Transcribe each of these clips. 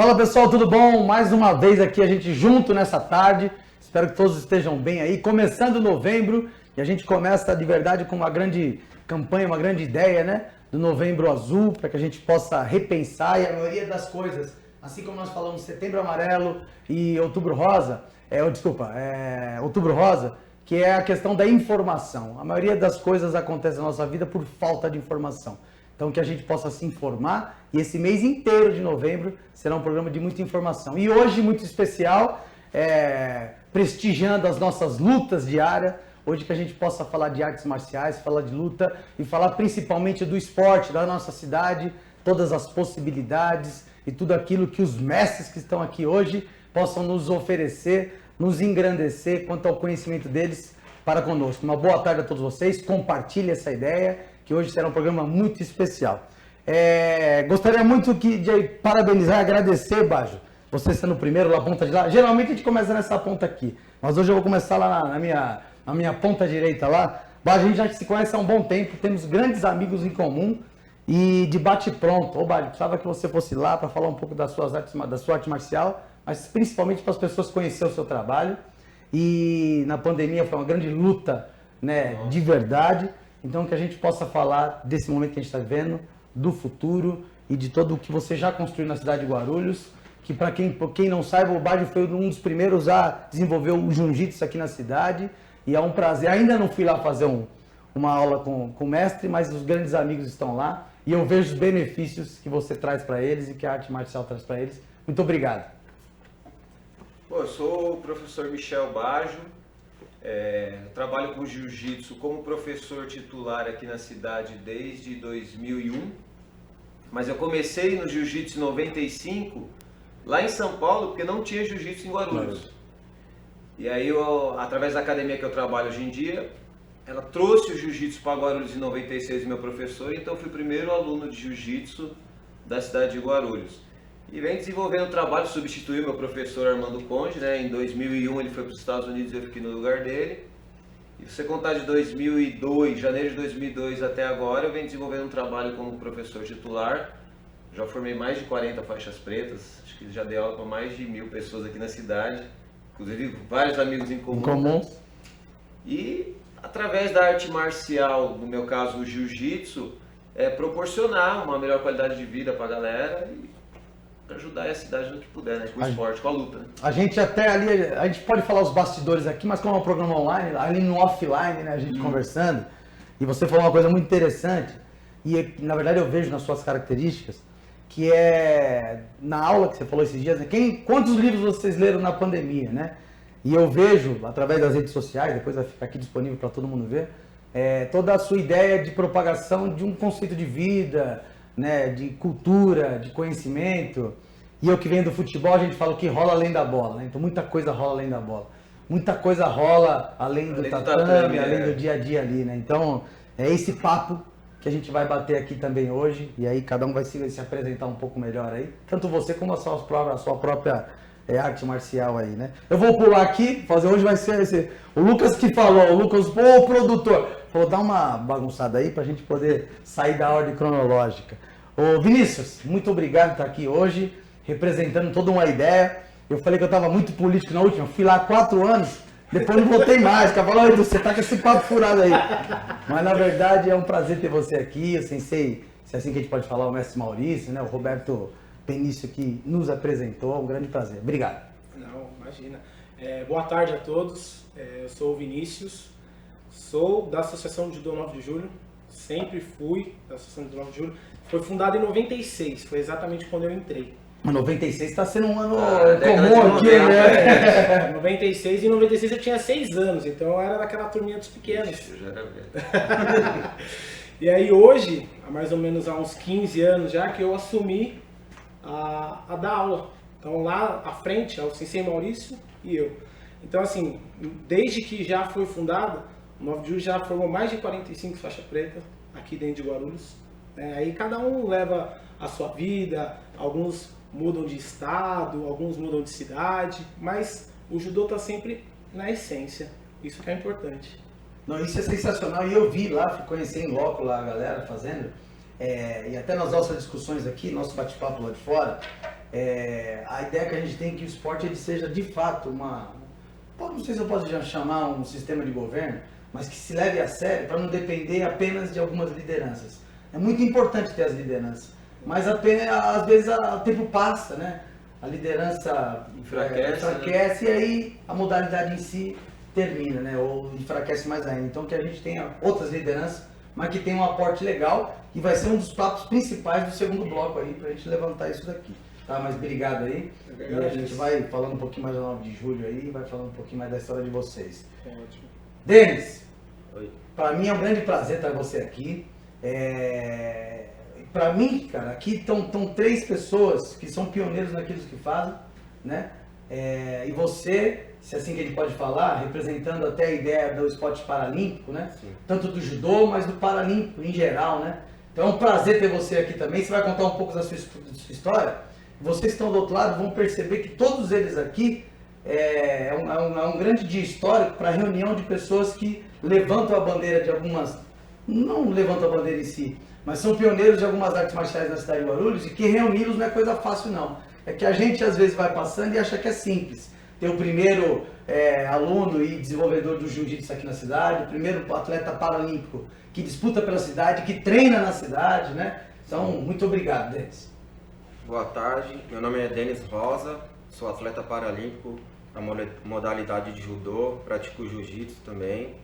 Fala pessoal, tudo bom? Mais uma vez aqui a gente junto nessa tarde. Espero que todos estejam bem aí. Começando novembro e a gente começa de verdade com uma grande campanha, uma grande ideia, né? Do Novembro Azul, para que a gente possa repensar e a maioria das coisas, assim como nós falamos Setembro Amarelo e Outubro Rosa, Outubro Rosa, que é a questão da informação. A maioria das coisas acontece na nossa vida por falta de informação. Então que a gente possa se informar e esse mês inteiro de novembro será um programa de muita informação. E hoje, muito especial, prestigiando as nossas lutas diárias, hoje que a gente possa falar de artes marciais, falar de luta e falar principalmente do esporte da nossa cidade, todas as possibilidades e tudo aquilo que os mestres que estão aqui hoje possam nos oferecer, nos engrandecer quanto ao conhecimento deles para conosco. Uma boa tarde a todos vocês, compartilhe essa ideia, que hoje será um programa muito especial. Gostaria muito de parabenizar e agradecer, Bajo, você sendo o primeiro lá, ponta de lá. Geralmente a gente começa nessa ponta aqui, mas hoje eu vou começar lá na minha ponta direita lá. Bajo, a gente já se conhece há um bom tempo, temos grandes amigos em comum e de bate-pronto. Ô, Bajo, precisava que você fosse lá para falar um pouco da sua arte marcial, mas principalmente para as pessoas conhecerem o seu trabalho. E na pandemia foi uma grande luta, né, de verdade. Então que a gente possa falar desse momento que a gente está vivendo, do futuro e de todo o que você já construiu na cidade de Guarulhos, que para quem não saiba, o Bajo foi um dos primeiros a desenvolver o jiu-jitsu aqui na cidade e é um prazer. Ainda não fui lá fazer uma aula com o mestre, mas os grandes amigos estão lá e eu vejo os benefícios que você traz para eles e que a arte marcial traz para eles. Muito obrigado. Eu sou o professor Michel Bajo. Trabalho com jiu-jitsu como professor titular aqui na cidade desde 2001, mas eu comecei no jiu-jitsu em 95 lá em São Paulo, porque não tinha jiu-jitsu em Guarulhos. E aí, através da academia que eu trabalho hoje em dia, ela trouxe o jiu-jitsu para Guarulhos em 96, meu professor, então eu fui o primeiro aluno de jiu-jitsu da cidade de Guarulhos. E vem desenvolvendo o trabalho, substituiu meu professor Armando Conde, né? Em 2001 ele foi para os Estados Unidos e eu fiquei no lugar dele. E se você contar de 2002, janeiro de 2002 até agora, eu venho desenvolvendo um trabalho como professor titular. Já formei mais de 40 faixas pretas, acho que já dei aula para mais de 1000 pessoas aqui na cidade, inclusive vários amigos em comum. E através da arte marcial, no meu caso o jiu-jitsu, proporcionar uma melhor qualidade de vida para a galera e ajudar a cidade no que puder, né? Com o esporte, com a luta. Né? A gente até ali, a gente pode falar os bastidores aqui, mas como é um programa online, ali no offline, né, a gente conversando, e você falou uma coisa muito interessante, e na verdade eu vejo nas suas características, que é na aula que você falou esses dias, né, quantos livros vocês leram na pandemia, né? E eu vejo, através das redes sociais, depois vai ficar aqui disponível para todo mundo ver, toda a sua ideia de propagação de um conceito de vida, né, de cultura, de conhecimento. E eu que venho do futebol, a gente fala que rola além da bola, né? Então muita coisa rola além da bola. Muita coisa rola além do tatame, além do dia a dia ali, né? Então é esse papo que a gente vai bater aqui também hoje. E aí cada um vai se apresentar um pouco melhor aí. Tanto você como a sua própria arte marcial aí, né? Eu vou pular aqui, hoje vai ser o Lucas que falou, o produtor. Vou dar uma bagunçada aí pra gente poder sair da ordem cronológica. Ô Vinícius, muito obrigado por estar aqui hoje, representando toda uma ideia. Eu falei que eu estava muito político na última, fui lá há 4 anos, depois não voltei mais. Ficava falando, você tá com esse papo furado aí. Mas na verdade é um prazer ter você aqui, o sensei, se é assim que a gente pode falar, o mestre Maurício, né? O Roberto Benício que nos apresentou, é um grande prazer. Obrigado. Não, imagina. Boa tarde a todos, eu sou o Vinícius. Sou da Associação de Judô 9 de Julho, sempre fui da Associação de Judô 9 de Julho. Foi fundada em 96, foi exatamente quando eu entrei. 96 está sendo um ano comum aqui, né? 96 e 96 eu tinha 6 anos, então eu era daquela turminha dos pequenos. Ixi, eu já era velho. E aí hoje, há mais ou menos há uns 15 anos já, que eu assumi a dar aula. Então lá à frente é o sensei Maurício e eu. Então assim, desde que já foi fundada, o 9 de Julho já formou mais de 45 faixas pretas aqui dentro de Guarulhos. Aí cada um leva a sua vida, alguns mudam de estado, alguns mudam de cidade, mas o judô está sempre na essência, isso que é importante. Não, isso é sensacional e eu vi lá, fui conhecer em loco lá a galera fazendo, e até nas nossas discussões aqui, nosso bate-papo lá de fora, A ideia que a gente tem é que o esporte ele seja de fato não sei se eu posso já chamar um sistema de governo, mas que se leve a sério para não depender apenas de algumas lideranças. É muito importante ter as lideranças, mas às vezes o tempo passa, né? A liderança enfraquece, né? E aí a modalidade em si termina, né? Ou enfraquece mais ainda. Então que a gente tenha outras lideranças, mas que tenham um aporte legal, e vai ser um dos papos principais do segundo bloco aí, para a gente levantar isso daqui. Tá, mas obrigado aí. E a gente vai falando um pouquinho mais do 9 de julho aí, vai falando um pouquinho mais da história de vocês. Ótimo. Denis, Oi. Para mim é um grande prazer ter você aqui. Para mim, cara, aqui estão 3 pessoas que são pioneiros naquilo que fazem, né? E você, se é assim que a gente pode falar, representando até a ideia do esporte paralímpico, né? Sim. Tanto do judô, mas do paralímpico em geral, né? Então é um prazer ter você aqui também. Você vai contar um pouco da sua história. Vocês que estão do outro lado vão perceber que todos eles aqui é um grande dia histórico para a reunião de pessoas que levantam a bandeira de algumas, não levantam a bandeira em si, mas são pioneiros de algumas artes marciais na cidade de Guarulhos, e que reuni-los não é coisa fácil não. É que a gente às vezes vai passando e acha que é simples. Ter o primeiro aluno e desenvolvedor do jiu-jitsu aqui na cidade, o primeiro atleta paralímpico que disputa pela cidade, que treina na cidade, né? Então, muito obrigado, Denis. Boa tarde, meu nome é Denis Rosa, sou atleta paralímpico na modalidade de judô, pratico jiu-jitsu também,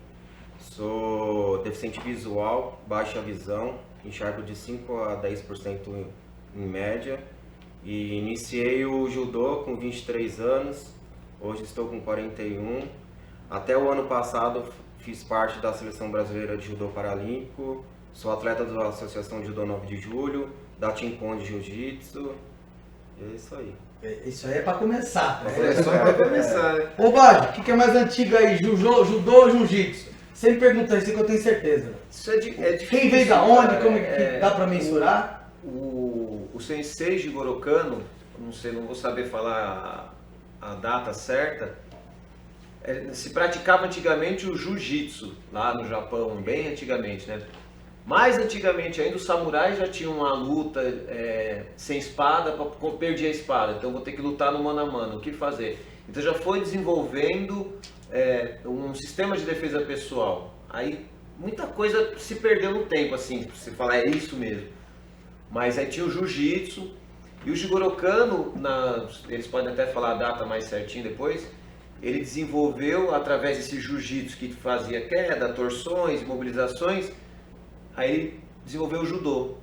sou deficiente visual, baixa visão, enxergo de 5 a 10% em média, e iniciei o judô com 23 anos, hoje estou com 41, até o ano passado fiz parte da Seleção Brasileira de Judô Paralímpico, sou atleta da Associação de Judô 9 de Julho, da Team Pond Jiu-Jitsu, e é isso aí. Isso aí é pra começar. É só pra começar, né? Ô Bádio, o que é mais antigo aí, judô ou jiu-jitsu? Sempre pergunta isso que eu tenho certeza. Isso é difícil. Quem veio da onde, como que dá pra mensurar? O sensei Jigoro Kano, não vou saber falar a data certa, se praticava antigamente o jiu-jitsu, lá no Japão, bem antigamente, né? Mais antigamente ainda, os samurais já tinham uma luta sem espada, para perder a espada, então vou ter que lutar no mano a mano, o que fazer? Então já foi desenvolvendo um sistema de defesa pessoal. Aí muita coisa se perdeu no tempo, assim, pra você falar, é isso mesmo. Mas aí tinha o jiu-jitsu, e o Jigoro Kano, eles podem até falar a data mais certinho depois, ele desenvolveu, através desse jiu-jitsu que fazia queda, torções, imobilizações, aí ele desenvolveu o judô.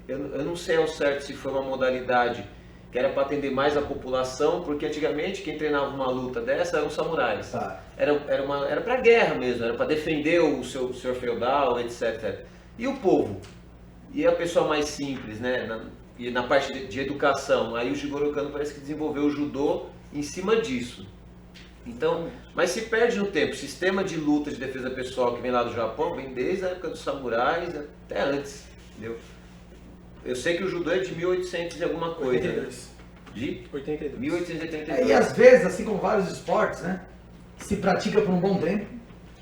Eu não sei ao certo se foi uma modalidade que era para atender mais a população, porque antigamente quem treinava uma luta dessa eram os samurais. Tá. Era para guerra mesmo, era para defender o seu senhor feudal, etc. E o povo? E a pessoa mais simples, né? E na parte de educação, aí o Jigoro Kano parece que desenvolveu o judô em cima disso. Então, mas se perde no tempo. O sistema de luta de defesa pessoal que vem lá do Japão vem desde a época dos samurais até antes, entendeu? Eu sei que o judô é de 1800 e alguma coisa. 82. De 82. 1882. E às vezes, assim como vários esportes, né? Se pratica por um bom tempo,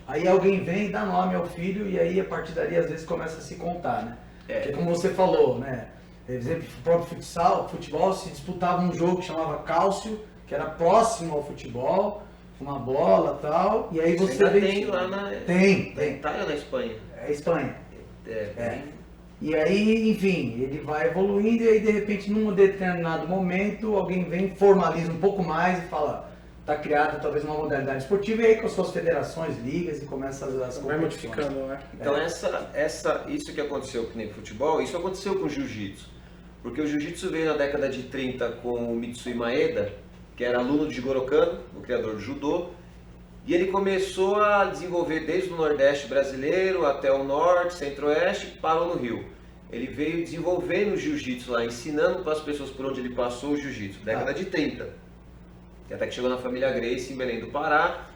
aí alguém vem e dá nome ao filho, e aí a partir dali às vezes começa a se contar, né? Porque como você falou, né? Por exemplo, o próprio futebol se disputava um jogo que chamava cálcio, que era próximo ao futebol, uma bola e tal, e aí você ainda vem... tem lá na... Tem. Itália ou na Espanha? É Espanha. É. E aí, enfim, ele vai evoluindo e aí de repente num determinado momento alguém vem, formaliza um pouco mais e fala, tá criada talvez uma modalidade esportiva, e aí com as suas federações, ligas, e começa as Vai modificando, né? Então isso que aconteceu com o futebol, isso aconteceu com o jiu-jitsu. Porque o jiu-jitsu veio na década de 30 com o Mitsui Maeda, que era aluno de Jigoro Kano, o criador do judô, e ele começou a desenvolver desde o Nordeste brasileiro até o Norte, Centro-Oeste, e parou no Rio. Ele veio desenvolvendo o jiu-jitsu lá, ensinando para as pessoas por onde ele passou o jiu-jitsu, década de 30. E até que chegou na família Gracie, em Belém do Pará,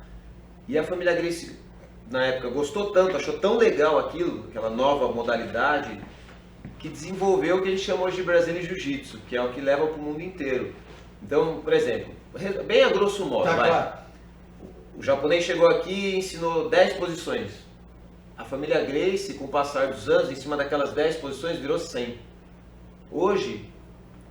e a família Gracie, na época, gostou tanto, achou tão legal aquilo, aquela nova modalidade, que desenvolveu o que a gente chama hoje de Brazilian Jiu-Jitsu, que é o que leva para o mundo inteiro. Então, por exemplo, bem a grosso modo, Claro. O japonês chegou aqui e ensinou 10 posições. A família Gracie, com o passar dos anos, em cima daquelas 10 posições, virou 100. Hoje,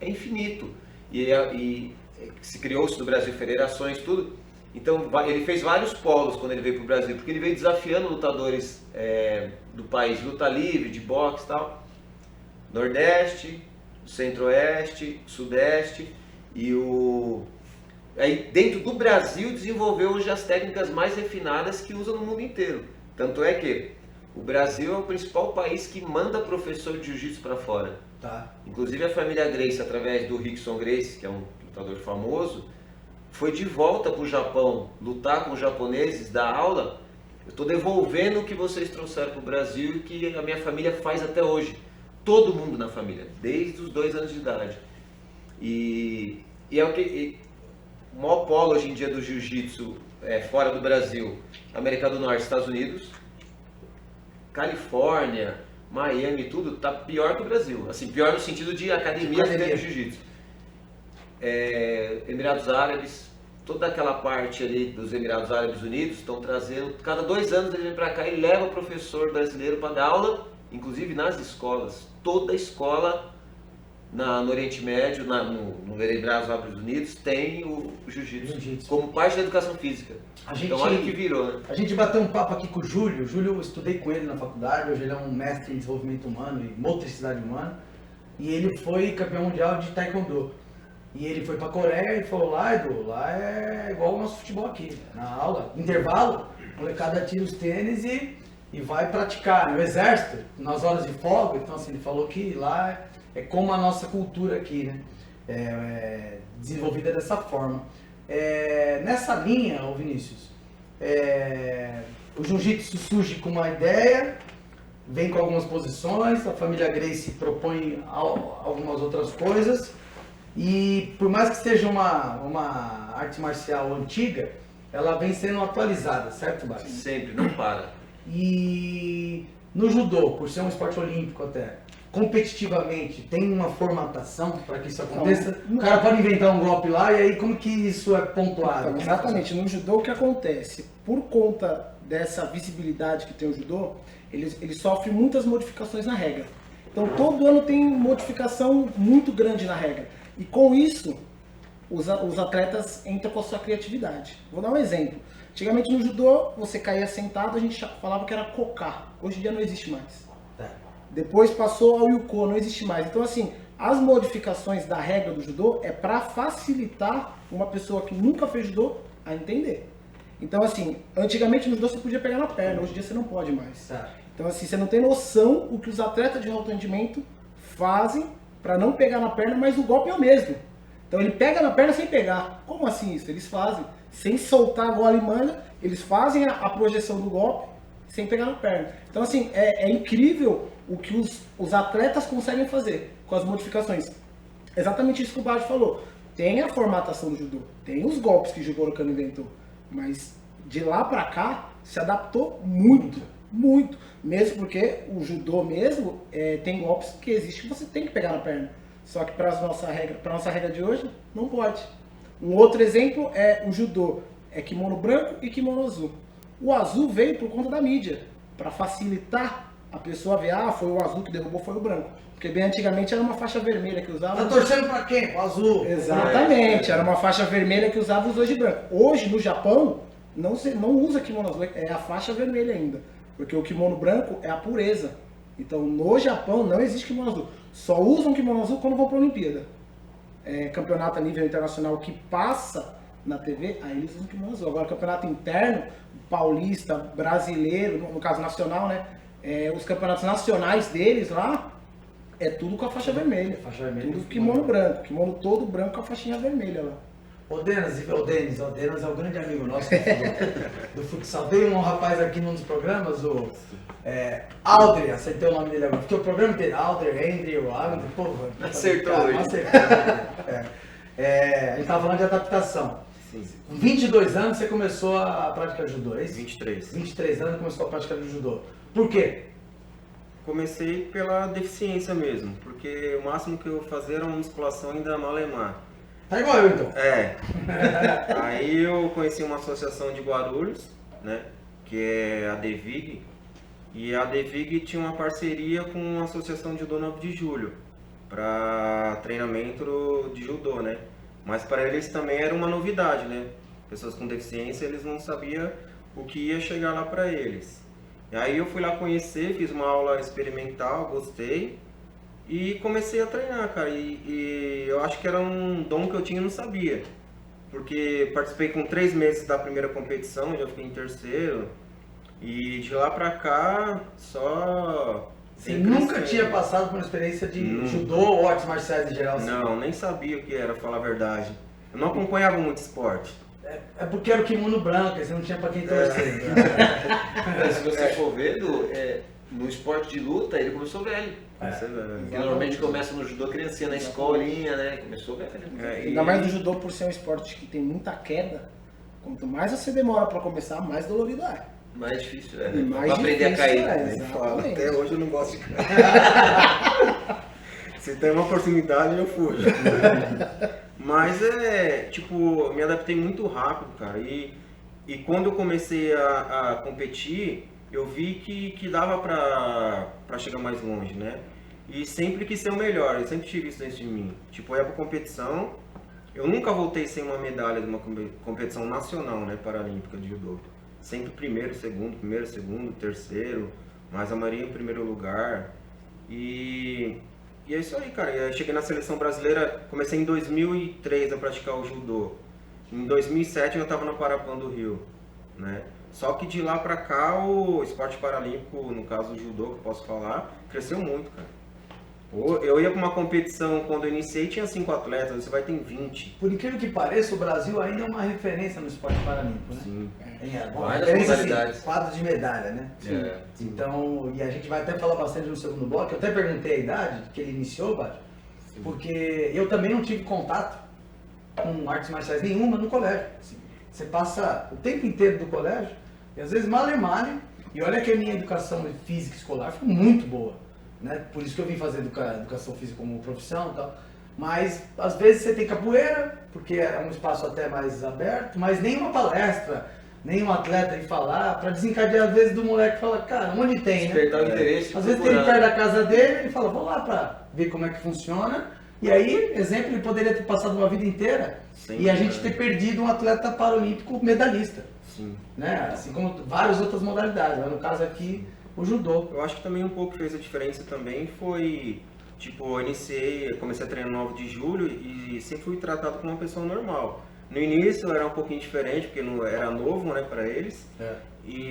é infinito. e se criou-se no Brasil federações, tudo. Então ele fez vários polos quando ele veio para o Brasil, porque ele veio desafiando lutadores do país, luta livre, de boxe e tal. Nordeste, Centro-Oeste, Sudeste, e aí dentro do Brasil desenvolveu hoje as técnicas mais refinadas que usam no mundo inteiro. Tanto é que o Brasil é o principal país que manda professor de jiu-jitsu para fora. Tá. Inclusive a família Gracie, através do Rickson Gracie, que é um lutador famoso, foi de volta para o Japão lutar com os japoneses, dar aula. Eu estou devolvendo o que vocês trouxeram para o Brasil e que a minha família faz até hoje. Todo mundo na família, desde os 2 anos de idade. E é o que o maior polo hoje em dia do jiu-jitsu fora do Brasil, América do Norte, Estados Unidos, Califórnia, Miami, tudo tá pior que o Brasil. Assim, pior no sentido de academia de jiu-jitsu. Emirados Árabes, toda aquela parte ali dos Emirados Árabes Unidos estão trazendo, cada 2 anos ele vem para cá e leva o professor brasileiro para dar aula, inclusive nas escolas. Toda escola no Oriente Médio, no Emirados Árabes Unidos, tem o jiu-jitsu como parte da educação física. Então olha o que virou, né? A gente bateu um papo aqui com o Júlio. O Júlio, eu estudei com ele na faculdade, hoje ele é um mestre em desenvolvimento humano e motricidade humana. E ele foi campeão mundial de taekwondo. E ele foi pra Coreia e falou, lá é igual o nosso futebol aqui, na aula, intervalo, a molecada tira os tênis e vai praticar no exército, nas horas de folga. Então assim, ele falou que lá é como a nossa cultura aqui, né? Desenvolvida dessa forma. Nessa linha, ô Vinícius, o jiu-jitsu surge com uma ideia, vem com algumas posições, a família Gracie propõe algumas outras coisas, e por mais que seja uma arte marcial antiga, ela vem sendo atualizada, certo, Bárbara? Sempre, não para. E no judô, por ser um esporte olímpico até, competitivamente, tem uma formatação para que isso aconteça? O cara pode inventar um golpe lá, e aí como que isso é pontuado? Então, exatamente, no judô o que acontece? Por conta dessa visibilidade que tem o judô, ele sofre muitas modificações na regra. Então todo ano tem modificação muito grande na regra. E com isso, os atletas entram com a sua criatividade. Vou dar um exemplo. Antigamente no judô, você caía sentado, a gente falava que era koká. Hoje em dia não existe mais. Depois passou ao yuko, não existe mais. Então assim, as modificações da regra do judô é para facilitar uma pessoa que nunca fez judô a entender. Então assim, antigamente no judô você podia pegar na perna, hoje em dia você não pode mais. Então assim, você não tem noção o que os atletas de alto rendimento fazem para não pegar na perna, mas o golpe é o mesmo. Então ele pega na perna sem pegar. Como assim isso? Eles fazem, sem soltar a gola e manga, eles fazem a projeção do golpe sem pegar na perna. Então assim, é incrível o que os atletas conseguem fazer com as modificações. Exatamente isso que o Baggio falou. Tem a formatação do judô, tem os golpes que o Jigoro Kano inventou, mas de lá para cá se adaptou muito, muito. Mesmo porque o judô mesmo tem golpes que existe que você tem que pegar na perna. Só que para a nossa regra de hoje, não pode. Um outro exemplo é o judô. É kimono branco e kimono azul. O azul veio por conta da mídia, para facilitar a pessoa ver, foi o azul que derrubou, foi o branco. Porque bem antigamente era uma faixa vermelha que usava... Tá torcendo pra quem? O azul. Exatamente, era uma faixa vermelha que usava os dois de branco. Hoje, no Japão, não usa kimono azul, é a faixa vermelha ainda. Porque o kimono branco é a pureza. Então, no Japão, não existe kimono azul. Só usam kimono azul quando vão para a Olimpíada. Campeonato a nível internacional que passa na TV, aí eles usam kimono azul. Agora, campeonato interno, paulista, brasileiro, no caso nacional, né? Os campeonatos nacionais deles lá, é tudo com a faixa vermelha. Faixa vermelha. Tudo kimono branco. Kimono todo branco com a faixinha vermelha lá. O Denis é o grande amigo nosso do futsal. Tem um rapaz aqui num dos programas, o Aldre, acertei o nome dele agora. Porque o programa inteiro, Aldre, Andrew, pô, acertou hoje. Acertou. A gente tava falando de adaptação. Sim. Com 22 anos você começou a praticar judô, é isso? 23. 23 anos começou a praticar judô. Por quê? Comecei pela deficiência mesmo, porque o máximo que eu fazia era uma musculação ainda malemar. Tá igual eu então. Aí eu conheci uma associação de Guarulhos, né, que é a DEVIG, e a DEVIG tinha uma parceria com a Associação de Judô 9 de Julho, para treinamento de judô, né? Mas para eles também era uma novidade, né? Pessoas com deficiência, eles não sabiam o que ia chegar lá para eles. E aí eu fui lá conhecer, fiz uma aula experimental, gostei e comecei a treinar, cara. E eu acho que era um dom que eu tinha e não sabia. Porque participei com 3 meses da primeira competição, já fiquei em terceiro. E de lá pra cá, só... Você nunca tinha passado por uma experiência de judô ou artes marciais em geral? Não, nem sabia o que era, falar a verdade. Eu não acompanhava muito esporte. É porque era o kimono branco, você não tinha pra quem torcer. Se você for ver, no esporte de luta, ele começou velho. Porque normalmente começa no judô criancinha, na escolinha, né? Começou velho. Ainda mais no judô, por ser um esporte que tem muita queda, quanto mais você demora pra começar, mais dolorido é. Mais difícil, E mais pra aprender a difícil cair. exatamente. Até hoje eu não gosto de cair. Se tem uma oportunidade, eu fujo. Mas tipo, me adaptei muito rápido, cara. E quando eu comecei a competir, eu vi que dava pra chegar mais longe, né? E sempre quis ser o melhor, eu sempre tive isso dentro de mim. Tipo, eu ia pra competição, eu nunca voltei sem uma medalha de uma competição nacional, né, paralímpica de judô. Sempre primeiro, segundo, terceiro, mas a maioria em primeiro lugar. E é isso aí, cara. Eu cheguei na seleção brasileira, comecei em 2003 a praticar o judô. Em 2007 eu estava na Parapan do Rio, né? Só que de lá pra cá o esporte paralímpico, no caso o judô, que eu posso falar, cresceu muito, cara. Eu ia para uma competição, quando eu iniciei tinha 5 atletas, você vai ter 20. Por incrível que pareça, o Brasil ainda é uma referência no esporte paralímpico, né? Sim. Várias referência, modalidades. assim, quadro de medalha, né? Então, e a gente vai até falar bastante no segundo bloco. Eu até perguntei a idade que ele iniciou, Bádio, porque eu também não tive contato com artes marciais nenhuma no colégio. Assim, você passa o tempo inteiro do colégio e às vezes mal e mal, e olha que a minha educação física escolar foi muito boa, né? Por isso que eu vim fazer educação física como profissão e tal. Mas às vezes você tem capoeira, porque é um espaço até mais aberto, mas nenhuma palestra, nenhum atleta ir falar, para desencadear às vezes do moleque fala, cara, onde tem, né? Despertar o interesse. Às vezes tem ele perto da casa dele, ele fala, vou lá para ver como é que funciona. E aí, exemplo, ele poderia ter passado uma vida inteira e a gente ter perdido um atleta paralímpico medalhista. Sim. Né? Assim como várias outras modalidades, mas no caso aqui, o judô. Eu acho que também um pouco fez a diferença também foi, tipo, eu comecei a treinar no 9 de julho e sempre fui tratado como uma pessoa normal. No início era um pouquinho diferente, porque não era novo, né, para eles.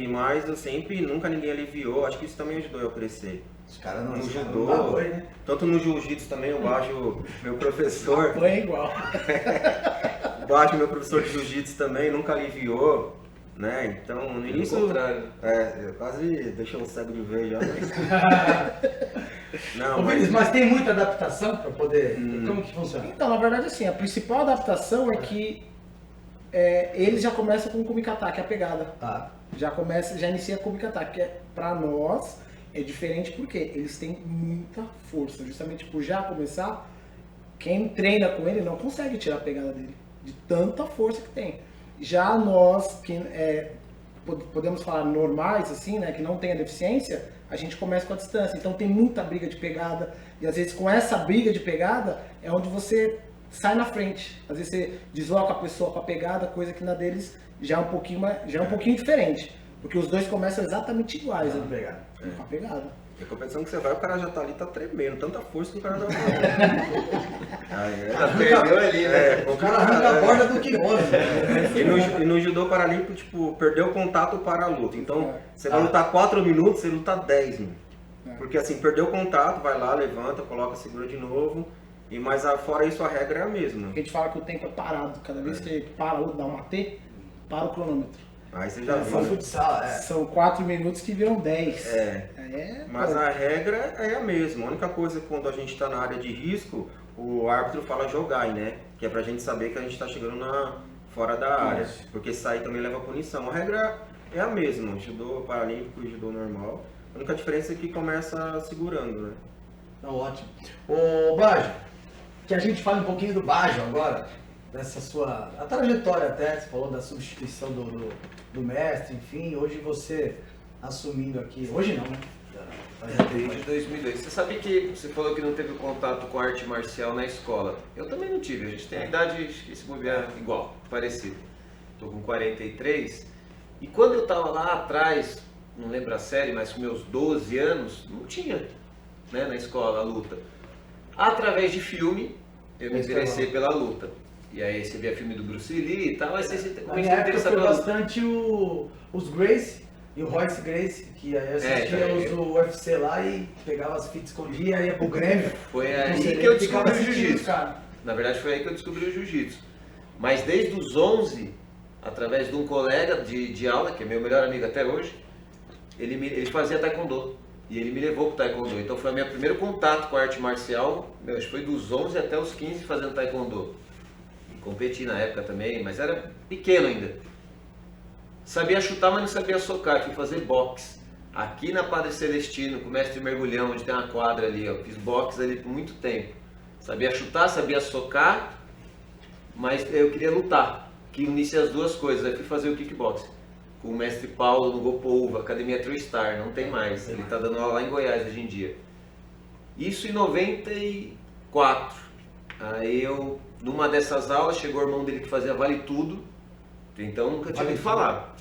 Mas eu sempre, nunca ninguém aliviou, acho que isso também ajudou eu a crescer. Os caras não No os caras judô, não dá boi, né? tanto no jiu-jitsu também, o Bajo, meu professor, Foi igual. o Bajo, meu professor de jiu-jitsu também, nunca aliviou, né? Então, no início, contrário. quase deixou o cego de ver já, Não, Ô, Vinícius, mas tem muita adaptação para poder... Como que funciona? Então, na verdade, assim, a principal adaptação é que eles já começam com o kumikata, que é a pegada. Tá. Já inicia com o kumikata, que pra nós é diferente porque eles têm muita força. Justamente por já começar, quem treina com ele não consegue tirar a pegada dele, de tanta força que tem. Já nós, que podemos falar normais, assim, né, que não tem a deficiência, a gente começa com a distância. Então tem muita briga de pegada, e às vezes com essa briga de pegada é onde você sai na frente. Às vezes você desloca a pessoa com a pegada, coisa que na deles já é um pouquinho diferente. Porque os dois começam exatamente iguais, Com né? a pegada. Com a pegada. E a competição que você vai, o cara já tá ali, tá tremendo, tanta força que o cara dá Perdeu ali, né? O cara arranca a borda do kimono. Né? E no judô paralímpico, tipo, perdeu o contato para a luta. Então, você vai lutar 4 minutos, você luta 10, mano. Porque assim, perdeu o contato, vai lá, levanta, coloca, segura de novo. Mas fora isso, a regra é a mesma. A gente fala que o tempo é parado. Cada vez que você para ou dá um AT, para o cronômetro. Aí você já Foi viu. futsal, São 4 minutos que viram 10. Mas a regra é a mesma. A única coisa que quando a gente está na área de risco, o árbitro fala jogar, né? Que é pra gente saber que a gente está chegando fora da área. Porque sair também leva punição. A regra é a mesma, judô paralímpico e judô normal. A única diferença é que começa segurando, né? Então, ótimo. Ô, Bajo, que a gente fale um pouquinho do Bajo agora, dessa sua a trajetória até, você falou da substituição do mestre, enfim, hoje você assumindo aqui, hoje não, né? Desde 2002. Você sabe que você falou que não teve contato com arte marcial na escola. Eu também não tive. A gente tem a idade, se bobear, igual, parecido. Estou com 43. E quando eu estava lá atrás, não lembro a série, mas com meus 12 anos, não tinha, né, na escola a luta. Através de filme, eu me interessei pela luta. E aí você via filme do Bruce Lee e tal, aí você Na começou minha a época interessar foi pela luta. bastante os Gracie e o Royce Gracie, que aí eu assistia os do UFC lá e pegava as fitas escondidas, ia pro Grêmio. Foi Não aí sei, que eu ficava descobri o assistindo jiu-jitsu. os caras. Na verdade foi aí que eu descobri o jiu-jitsu. Mas desde os 11, através de um colega de aula, que é meu melhor amigo até hoje, ele fazia taekwondo. E ele me levou pro taekwondo. Então foi o meu primeiro contato com a arte marcial. Acho que foi dos 11 até os 15 fazendo taekwondo. E competi na época também, mas era pequeno ainda. Sabia chutar, mas não sabia socar. Fui fazer boxe. Aqui na Padre Celestino, com o mestre Mergulhão, onde tem uma quadra ali. Fiz boxe ali por muito tempo. Sabia chutar, sabia socar, mas eu queria lutar. Que unisse as duas coisas. Aí fui fazer o kickboxing. Com o mestre Paulo no Gopouva, Academia True Star, não tem mais. Ele está dando aula lá em Goiás hoje em dia. Isso em 94. Aí eu, numa dessas aulas, chegou o irmão dele que fazia vale tudo. Então nunca tinha ouvido falar.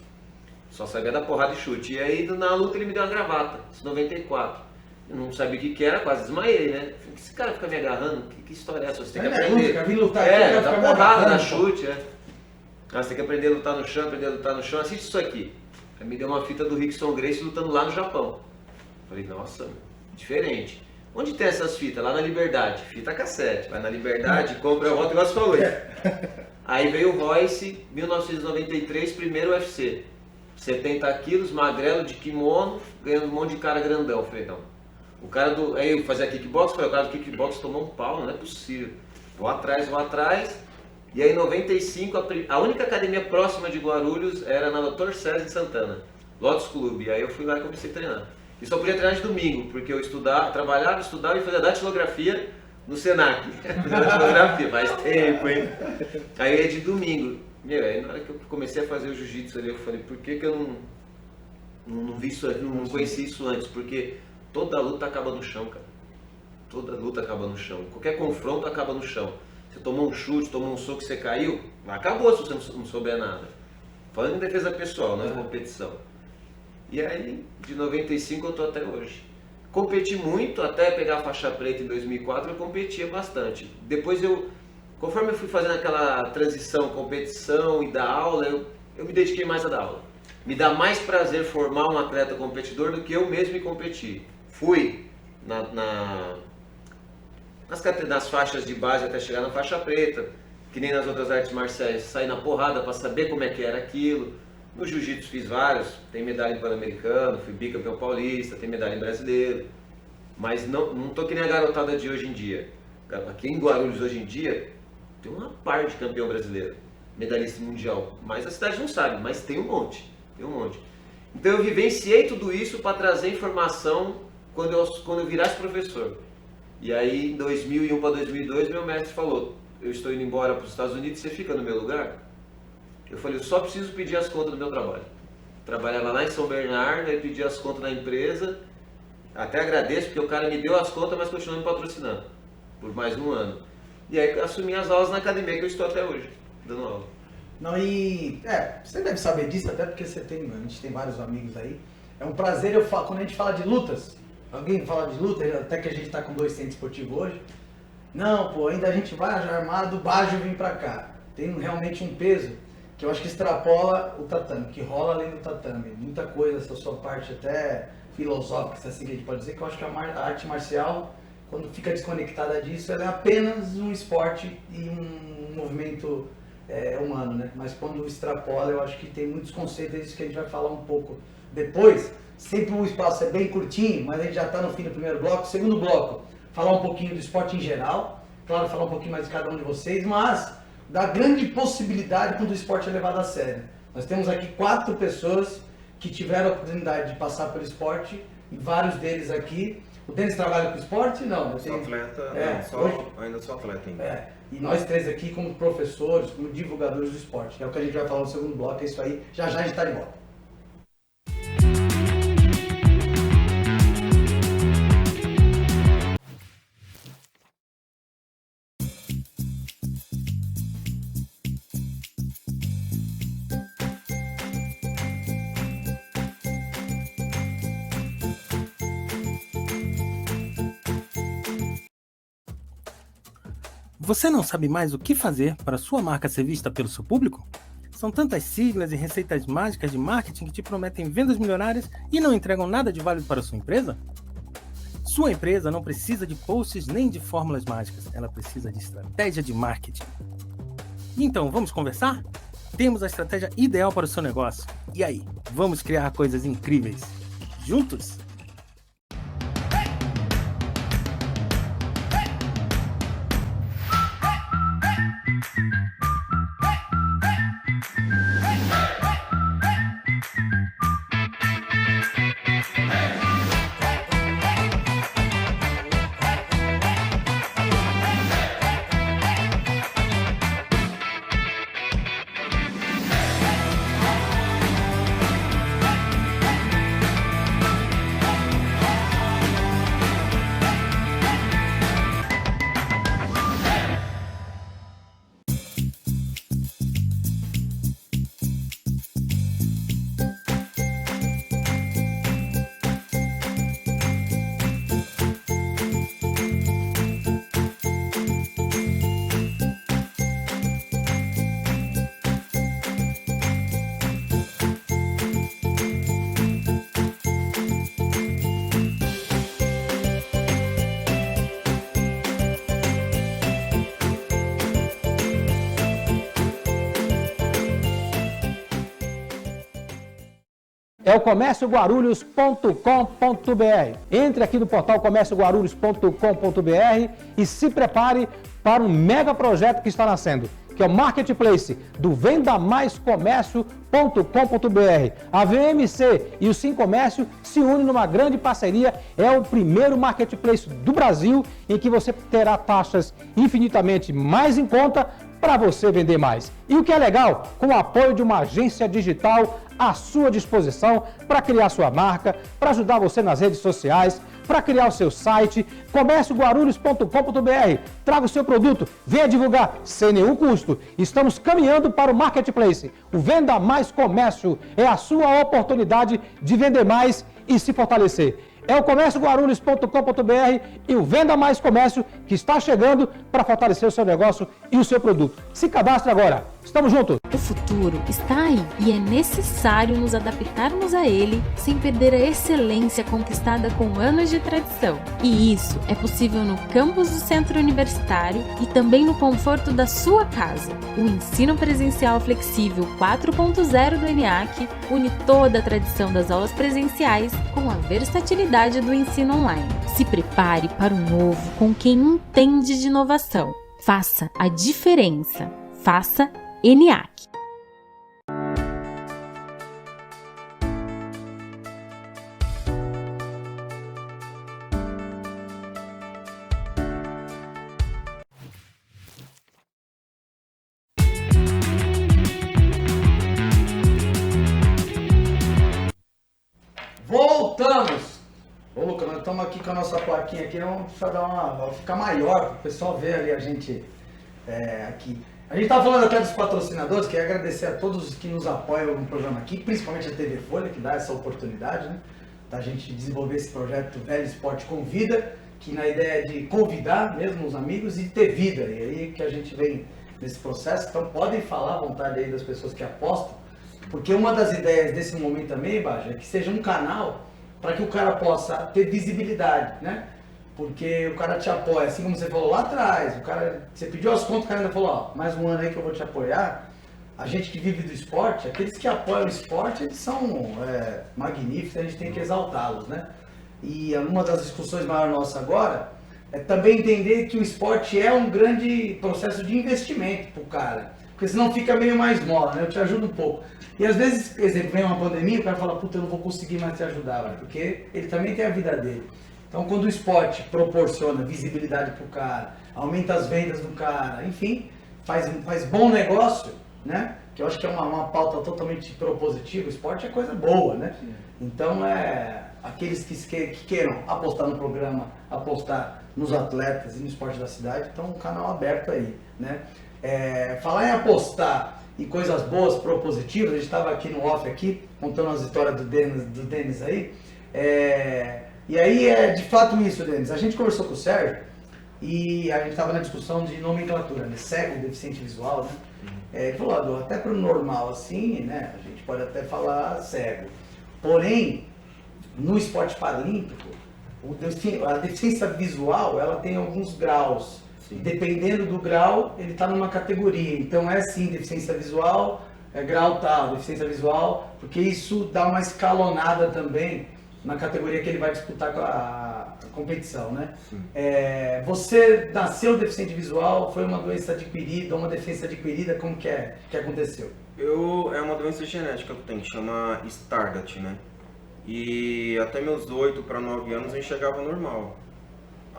Só sabia dar porrada e chute. E aí na luta ele me deu uma gravata, isso em 94. Eu não sabia o que era, quase desmaiei, né? Falei, esse cara fica me agarrando, que história é essa? Você tem que aprender. Vim lutar aqui, Dá ficar me porrada, agarrando, dá chute, Você tem que aprender a lutar no chão, assiste isso aqui. Aí me deu uma fita do Rickson Gracie lutando lá no Japão. Falei, nossa, diferente. Onde tem essas fitas? Lá na Liberdade. Fita cassete. Vai na Liberdade, compra, volta igual você falou. Aí veio o Royce, 1993, primeiro UFC. 70 quilos, magrelo, de kimono, ganhando um monte de cara grandão. Falei, não. O cara do... Aí eu fazia kickbox, o cara do kickbox tomou um pau, não é possível. Vou atrás. E aí em 95, a única academia próxima de Guarulhos era na Dr. César de Santana, Lotus Clube. Aí eu fui lá e comecei a treinar. E só podia treinar de domingo, porque eu trabalhava e fazia datilografia no Senac. Datilografia, faz tempo, hein? Aí eu ia de domingo. Aí na hora que eu comecei a fazer o jiu-jitsu ali, eu falei, por que eu não vi isso, não conheci isso antes? Porque toda luta acaba no chão, cara. Toda luta acaba no chão. Qualquer confronto acaba no chão. Você tomou um chute, tomou um soco, você caiu, acabou se você não souber nada. Falando em defesa pessoal, não em competição. E aí, de 95 eu tô até hoje. Competi muito, até pegar a faixa preta em 2004 eu competia bastante. Depois conforme eu fui fazendo aquela transição, competição e dar aula, eu me dediquei mais a dar aula. Me dá mais prazer formar um atleta competidor do que eu mesmo me competir. Fui nas faixas de base até chegar na faixa preta, que nem nas outras artes marciais, saí na porrada para saber como é que era aquilo. No jiu-jitsu fiz vários, tem medalha em Pan-Americano, fui bicampeão paulista, tem medalha em brasileiro. Mas não tô que nem a garotada de hoje em dia. Aqui em Guarulhos hoje em dia, tem uma par de campeão brasileiro, medalhista mundial. Mas a cidade não sabe, mas tem um monte. Então eu vivenciei tudo isso para trazer informação quando eu virasse professor. E aí, em 2001 para 2002, meu mestre falou, eu estou indo embora para os Estados Unidos, você fica no meu lugar? Eu falei, eu só preciso pedir as contas do meu trabalho. Trabalhava lá em São Bernardo, aí pedi as contas da empresa, até agradeço porque o cara me deu as contas, mas continuou me patrocinando, por mais um ano. E aí assumi as aulas na academia que eu estou até hoje, dando aula. Não, você deve saber disso, até porque a gente tem vários amigos aí. É um prazer quando a gente fala de lutas. Alguém fala de luta, até que a gente tá com 2 centros esportivos hoje. Não, pô, ainda a gente vai armado, Bajo vem pra cá. Tem realmente um peso que eu acho que extrapola o tatame, que rola além do tatame. Muita coisa, essa sua parte até filosófica, se assim que a gente pode dizer, que eu acho que a arte marcial, quando fica desconectada disso, ela é apenas um esporte e um movimento humano, né? Mas quando extrapola, eu acho que tem muitos conceitos, é isso que a gente vai falar um pouco depois. Sempre o espaço é bem curtinho, mas a gente já está no fim do primeiro bloco. Segundo bloco, falar um pouquinho do esporte em geral, claro, falar um pouquinho mais de cada um de vocês, mas da grande possibilidade quando o esporte é levado a sério. Nós temos aqui 4 pessoas que tiveram a oportunidade de passar pelo esporte, e vários deles aqui. O Denis trabalha com esporte? Não. Eu sou atleta, ainda sou atleta ainda. E nós 3 aqui como professores, como divulgadores do esporte. É o que a gente vai falar no segundo bloco, é isso aí. Já a gente está de volta. Você não sabe mais o que fazer para sua marca ser vista pelo seu público? São tantas siglas e receitas mágicas de marketing que te prometem vendas milionárias e não entregam nada de válido para sua empresa? Sua empresa não precisa de posts nem de fórmulas mágicas, ela precisa de estratégia de marketing. Então, vamos conversar? Temos a estratégia ideal para o seu negócio. E aí, vamos criar coisas incríveis juntos? É o comércioguarulhos.com.br. Entre aqui no portal comércioguarulhos.com.br e se prepare para um mega projeto que está nascendo, que é o Marketplace do vendamaiscomércio.com.br. A VMC e o Sim Comércio se unem numa grande parceria. É o primeiro marketplace do Brasil em que você terá taxas infinitamente mais em conta para você vender mais. E o que é legal, com o apoio de uma agência digital à sua disposição para criar sua marca, para ajudar você nas redes sociais, para criar o seu site, comércioguarulhos.com.br. Traga o seu produto, venha divulgar sem nenhum custo. Estamos caminhando para o Marketplace. O Venda Mais Comércio é a sua oportunidade de vender mais e se fortalecer. É o comércioguarulhos.com.br e o Venda Mais Comércio que está chegando para fortalecer o seu negócio e o seu produto. Se cadastre agora. Estamos juntos! O futuro está aí e é necessário nos adaptarmos a ele sem perder a excelência conquistada com anos de tradição. E isso é possível no campus do Centro Universitário e também no conforto da sua casa. O ensino presencial flexível 4.0 do ENIAC une toda a tradição das aulas presenciais com a versatilidade do ensino online. Se prepare para o novo com quem entende de inovação. Faça a diferença. Faça ENIAC. Voltamos! Ô Lucas, nós estamos aqui com a nossa plaquinha aqui, vamos ficar maior para o pessoal ver ali a gente aqui. A gente estava falando até dos patrocinadores, queria agradecer a todos que nos apoiam no programa aqui, principalmente a TV Folha, que dá essa oportunidade, né, da gente desenvolver esse projeto Velho Esporte Convida, que na ideia é de convidar mesmo os amigos e ter vida, e aí que a gente vem nesse processo. Então podem falar à vontade aí das pessoas que apostam, porque uma das ideias desse momento também, Baja, é que seja um canal para que o cara possa ter visibilidade, né? Porque o cara te apoia, assim como você falou lá atrás, você pediu as contas, o cara ainda falou, ó, mais um ano aí que eu vou te apoiar. A gente que vive do esporte, aqueles que apoiam o esporte, eles são magníficos, a gente tem que exaltá-los, né? E uma das discussões maiores nossas agora é também entender que o esporte é um grande processo de investimento pro cara, porque senão fica meio mais mola, né? Eu te ajudo um pouco. E às vezes, por exemplo, vem uma pandemia, o cara fala, puta, eu não vou conseguir mais te ajudar, velho, porque ele também tem a vida dele. Então, quando o esporte proporciona visibilidade para o cara, aumenta as vendas do cara, enfim, faz bom negócio, né? Que eu acho que é uma pauta totalmente propositiva. O esporte é coisa boa, né? Sim. Então, aqueles que queiram apostar no programa, apostar nos atletas e no esporte da cidade, então, um canal aberto aí, né? Falar em apostar e coisas boas, propositivas, a gente estava aqui no off, contando as histórias do Denis aí, e aí de fato isso, Denis, a gente conversou com o Sérgio, e a gente estava na discussão de nomenclatura, né? Cego, deficiente visual, né? Ele falou, até para o normal assim, né? A gente pode até falar cego. Porém, no esporte paralímpico, a deficiência visual, ela tem alguns graus. Sim. Dependendo do grau, ele está numa categoria. Então é sim, deficiência visual, grau tal, deficiência visual, porque isso dá uma escalonada também na categoria que ele vai disputar com a competição, né? Você nasceu deficiente visual, foi uma doença adquirida, uma deficiência adquirida, como que aconteceu? É uma doença genética que eu tenho, que chama Stargardt, né? E até meus 8 para 9 anos eu enxergava normal.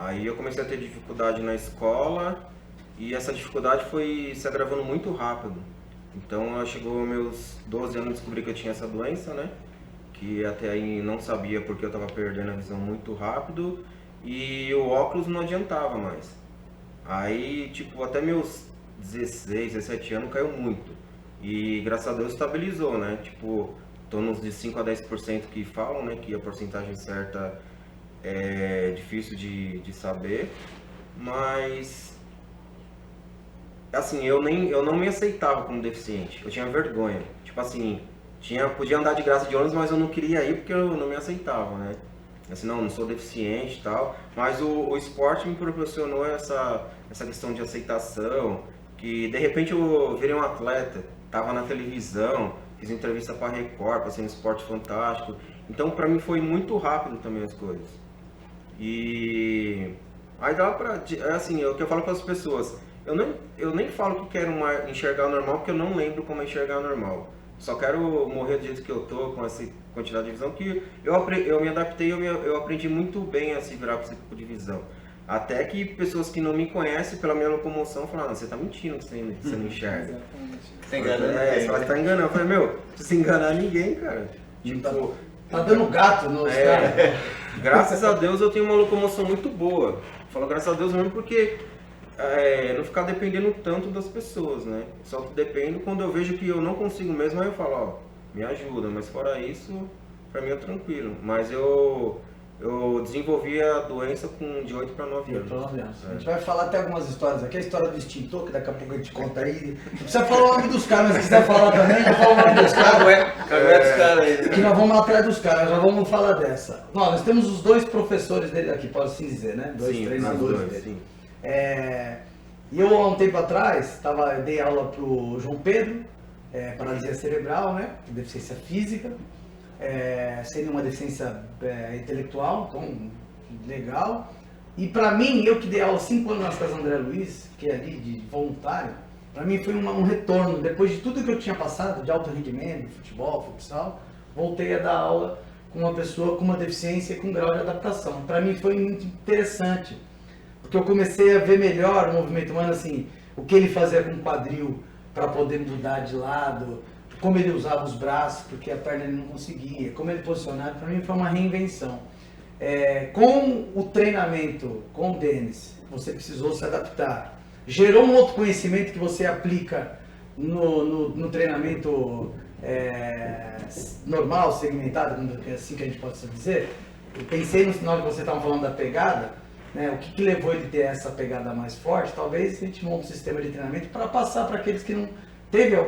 Aí eu comecei a ter dificuldade na escola e essa dificuldade foi se agravando muito rápido. Então chegou aos meus 12 anos e descobri que eu tinha essa doença, né? Que até aí não sabia porque eu estava perdendo a visão muito rápido e o óculos não adiantava mais. Aí, tipo, até meus 16, 17 anos caiu muito. E graças a Deus estabilizou, né? Tipo, tô nos de 5 a 10% que falam, né? Que a porcentagem certa é difícil de saber. Mas, assim, eu não me aceitava como deficiente. Eu tinha vergonha. Tipo assim, podia andar de graça de ônibus, mas eu não queria ir porque eu não me aceitava, né? Assim, não sou deficiente e tal. Mas o esporte me proporcionou essa questão de aceitação. Que de repente eu virei um atleta, tava na televisão, fiz entrevista para Record, passei no Esporte Fantástico. Então pra mim foi muito rápido também as coisas. E aí dá pra, assim, é o que eu falo para as pessoas, eu nem falo que quero enxergar normal, porque eu não lembro como é enxergar normal. Só quero morrer do jeito que eu tô, com essa quantidade de visão, que eu me adaptei, eu aprendi muito bem a se virar com esse tipo de visão. Até que pessoas que não me conhecem pela minha locomoção falaram, você tá mentindo que você não enxerga. Você engana Você vai estar enganando. Eu falei, não precisa enganar ninguém, cara. Tipo, Tá dando gato nos caras. Graças a Deus eu tenho uma locomoção muito boa. Eu falo graças a Deus mesmo porque não ficar dependendo tanto das pessoas, né? Só que dependo quando eu vejo que eu não consigo mesmo, aí eu falo, ó, me ajuda. Mas fora isso, pra mim é tranquilo. Mas eu desenvolvi a doença de 8 para 9 anos. A gente vai falar até algumas histórias aqui, a história do extintor, que daqui a pouco a gente conta aí. Não precisa falar o nome dos caras, mas se quiser falar também, já fala o nome dos caras. Cagué dos caras aí. Que nós vamos atrás dos caras, já vamos falar dessa. Nós temos os dois professores dele aqui, pode assim dizer, né? Dois treinadores dele. Sim. E eu, há um tempo atrás, dei aula pro João Pedro, paralisia cerebral, né? Deficiência física. Seria uma deficiência intelectual, então legal. E para mim, eu que dei aula 5 anos na Casa André Luiz, que é ali de voluntário, para mim foi um retorno. Depois de tudo que eu tinha passado, de alto rendimento, futebol, futsal, voltei a dar aula com uma pessoa com uma deficiência e com grau de adaptação. Para mim foi muito interessante, porque eu comecei a ver melhor o movimento humano, assim, o que ele fazia com o quadril para poder mudar de lado, como ele usava os braços, porque a perna ele não conseguia, como ele posicionava, para mim foi uma reinvenção. Com o treinamento, com o Denis, você precisou se adaptar. Gerou um outro conhecimento que você aplica no treinamento normal, segmentado, assim que a gente pode dizer. Eu pensei na hora que você estava falando da pegada, né, o que levou ele a ter essa pegada mais forte. Talvez a gente monte um sistema de treinamento para passar para aqueles que não... Teve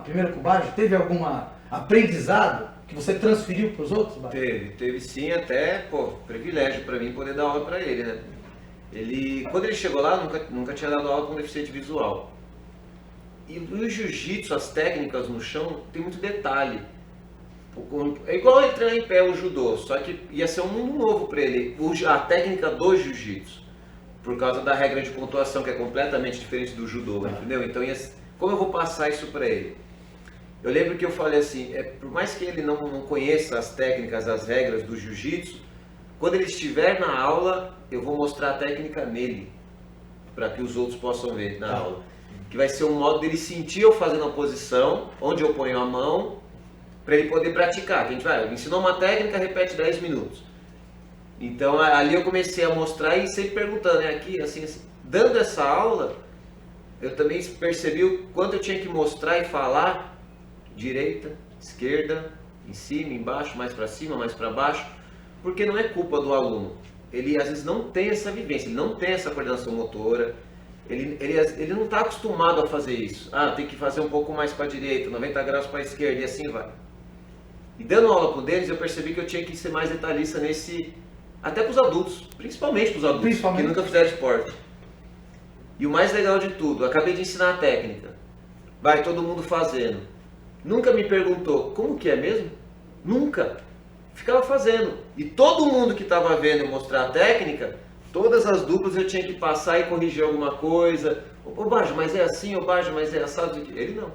primeiro com o Bajo, teve algum aprendizado que você transferiu para os outros, Bajo? Teve sim, até, privilégio para mim poder dar aula para ele, né? Quando ele chegou lá, nunca tinha dado aula com deficiente visual. E no jiu-jitsu, as técnicas no chão, tem muito detalhe. É igual ele treinar em pé o judô, só que ia ser um mundo novo para ele, a técnica do jiu-jitsu. Por causa da regra de pontuação, que é completamente diferente do judô, entendeu? Então, como eu vou passar isso para ele? Eu lembro que eu falei assim, por mais que ele não conheça as técnicas, as regras do jiu-jitsu, quando ele estiver na aula, eu vou mostrar a técnica nele, para que os outros possam ver na aula. Que vai ser um modo dele sentir eu fazendo a posição, onde eu ponho a mão, para ele poder praticar. Que a gente ensinou uma técnica, repete 10 minutos. Então ali eu comecei a mostrar e sempre perguntando, aqui, assim, dando essa aula, eu também percebi o quanto eu tinha que mostrar e falar direita, esquerda, em cima, embaixo, mais para cima, mais para baixo, porque não é culpa do aluno. ele às vezes não tem essa vivência, ele não tem essa coordenação motora, ele não está acostumado a fazer isso. Tem que fazer um pouco mais para a direita, 90 graus para a esquerda e assim vai. E dando aula com o Denis, eu percebi que eu tinha que ser mais detalhista nesse, até para os adultos, principalmente para os adultos, que nunca fizeram esporte. E o mais legal de tudo, eu acabei de ensinar a técnica, vai todo mundo fazendo. Nunca me perguntou, como que é mesmo? Nunca. Ficava fazendo. E todo mundo que estava vendo eu mostrar a técnica, todas as duplas eu tinha que passar e corrigir alguma coisa. Ô Bajo, mas é assim, ô Bajo, mas é assado. Ele não.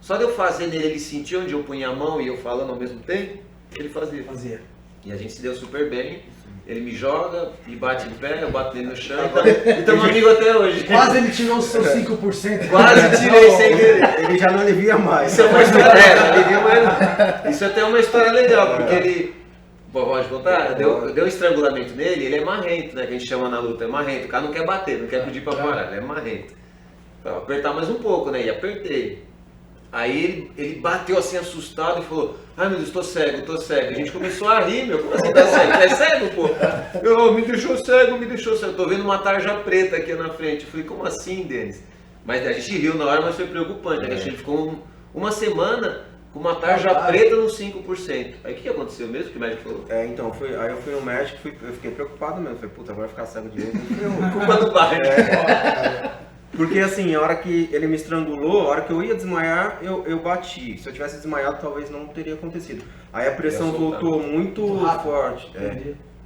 Só de eu fazer nele, ele sentia onde eu punha a mão e eu falando ao mesmo tempo, ele fazia. E a gente se deu super bem. Ele me joga, me bate em pé, eu bato nele no chão e estamos amigos até hoje. Quase ele tirou os seus 5%. Quase tirei sem querer. Ele já não alivia mais. Isso é uma história, isso é até uma história legal, porque ele, pode contar? Deu um estrangulamento nele, ele é marrento, né, que a gente chama na luta, é marrento, o cara não quer bater, não quer pedir pra parar, ele é marrento. Então, apertar mais um pouco, né, e apertei. Aí ele bateu assim assustado e falou, ai meu Deus, tô cego. A gente começou a rir, meu, como assim tá cego? É cego, pô? Me deixou cego, tô vendo uma tarja preta aqui na frente. Eu falei, como assim, Denis? Mas a gente riu na hora, mas foi preocupante, a gente ficou uma semana com uma tarja preta no 5%. Aí o que aconteceu mesmo, que o médico falou? Então, aí eu fui no médico, eu fiquei preocupado mesmo, falei, puta, agora vai ficar cego de novo. Culpa do bairro. Porque assim, a hora que ele me estrangulou, a hora que eu ia desmaiar, eu bati. Se eu tivesse desmaiado, talvez não teria acontecido. Aí a pressão voltou muito forte.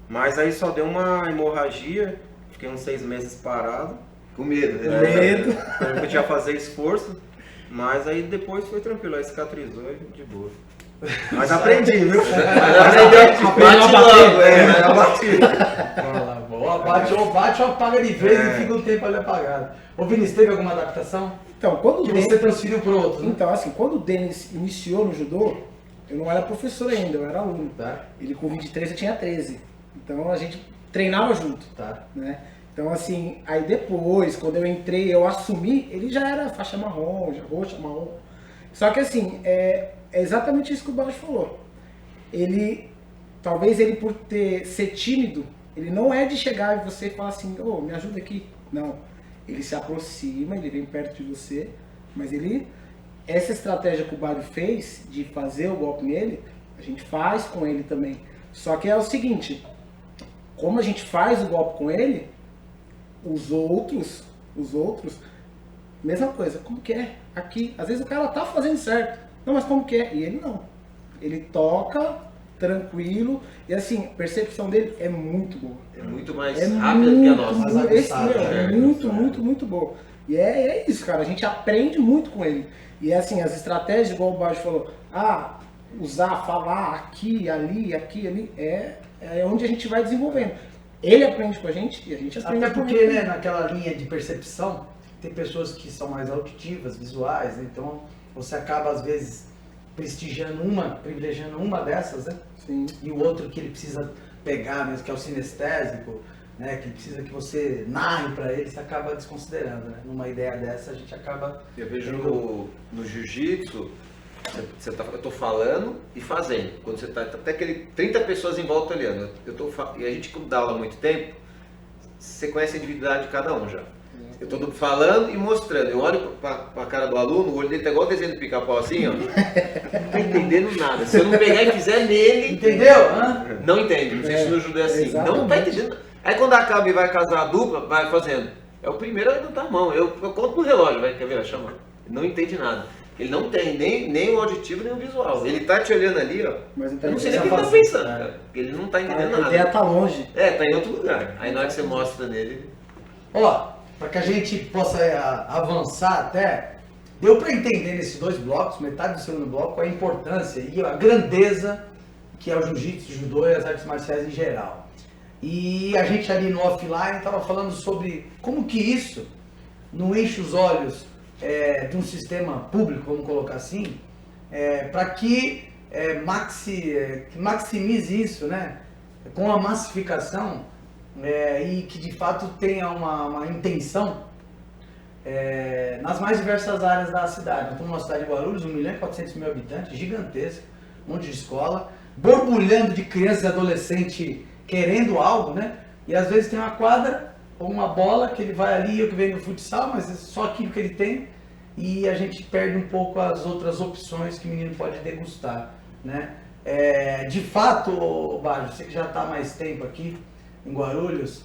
Mas aí só deu uma hemorragia, fiquei uns 6 meses parado. Com medo, Eu podia fazer esforço, mas aí depois foi tranquilo, aí cicatrizou e de boa. Mas aprendi, viu? Bate logo, eu bati. Bate ou apaga de vez e fica um tempo ali apagado. Ô Vinícius, teve alguma adaptação? Então, quando Que você transferiu para outro? Então, assim, quando o Denis iniciou no judô, eu não era professor ainda, eu era aluno. Tá. Ele com 23, eu tinha 13. Então a gente treinava junto. Tá. Né? Então, assim, aí depois, quando eu entrei, eu assumi, ele já era faixa marrom, já roxa, marrom. Só que assim, é exatamente isso que o Bajo falou. Talvez ele por ser tímido, ele não é de chegar e você falar assim, me ajuda aqui. Não. Ele se aproxima, ele vem perto de você, mas essa estratégia que o Bajo fez de fazer o golpe nele, a gente faz com ele também. Só que é o seguinte, como a gente faz o golpe com ele, os outros, mesma coisa, como que é? Aqui, às vezes o cara tá fazendo certo, não, mas como que é? E ele não. Ele toca tranquilo e assim, a percepção dele é muito boa. É muito mais rápida que a nossa. Muito boa. E é isso, cara, a gente aprende muito com ele. E assim, as estratégias, igual o Bajo falou, usar, falar aqui, ali, é onde a gente vai desenvolvendo. Ele aprende com a gente e a gente aprende Até com porque, ele. né, naquela linha de percepção, tem pessoas que são mais auditivas, visuais, né? Então você acaba às vezes privilegiando uma dessas, né? Sim. E o outro que ele precisa pegar mesmo, que é o sinestésico, né? Que ele precisa que você narre para ele, você acaba desconsiderando, né? Numa ideia dessa a gente acaba... Eu vejo no jiu-jitsu, eu tô falando e fazendo. Quando você tá até aquele 30 pessoas em volta olhando, e a gente dá aula há muito tempo, você conhece a individualidade de cada um já. Eu tô falando e mostrando. Eu olho pra cara do aluno, o olho dele tá igual o desenho do Pica-Pau assim, ó. Não tá entendendo nada. Se eu não pegar e fizer nele... Entendeu? Não entende. Não sei se no judô é assim. Exatamente. Não tá entendendo. Aí quando acaba e vai casar a dupla, vai fazendo. É o primeiro a levantar a mão. Eu conto no relógio, quer ver? Vai chamar. Não entende nada. Ele não tem nem o auditivo nem o visual. Ele tá te olhando ali, ó. Mas eu não sei nem o que ele tá pensando, cara. Ele não tá entendendo nada. A ideia tá longe. Tá em outro lugar. Aí na hora que você mostra nele... Ó, para que a gente possa avançar até, deu para entender nesses 2 blocos, metade do segundo bloco, a importância e a grandeza que é o jiu-jitsu, o judô e as artes marciais em geral. E a gente ali no offline estava falando sobre como que isso não enche os olhos de um sistema público, vamos colocar assim, para que maximize isso, né, com a massificação, e que de fato tenha uma intenção nas mais diversas áreas da cidade. Nós estamos numa cidade de Guarulhos, 1.400.000 habitantes, gigantesca, um monte de escola, borbulhando de crianças e adolescentes querendo algo, né? E às vezes tem uma quadra ou uma bola que ele vai ali, eu que venho no futsal, mas é só aquilo que ele tem. E a gente perde um pouco as outras opções que o menino pode degustar, né? De fato, Bajo, você que já está há mais tempo aqui em Guarulhos,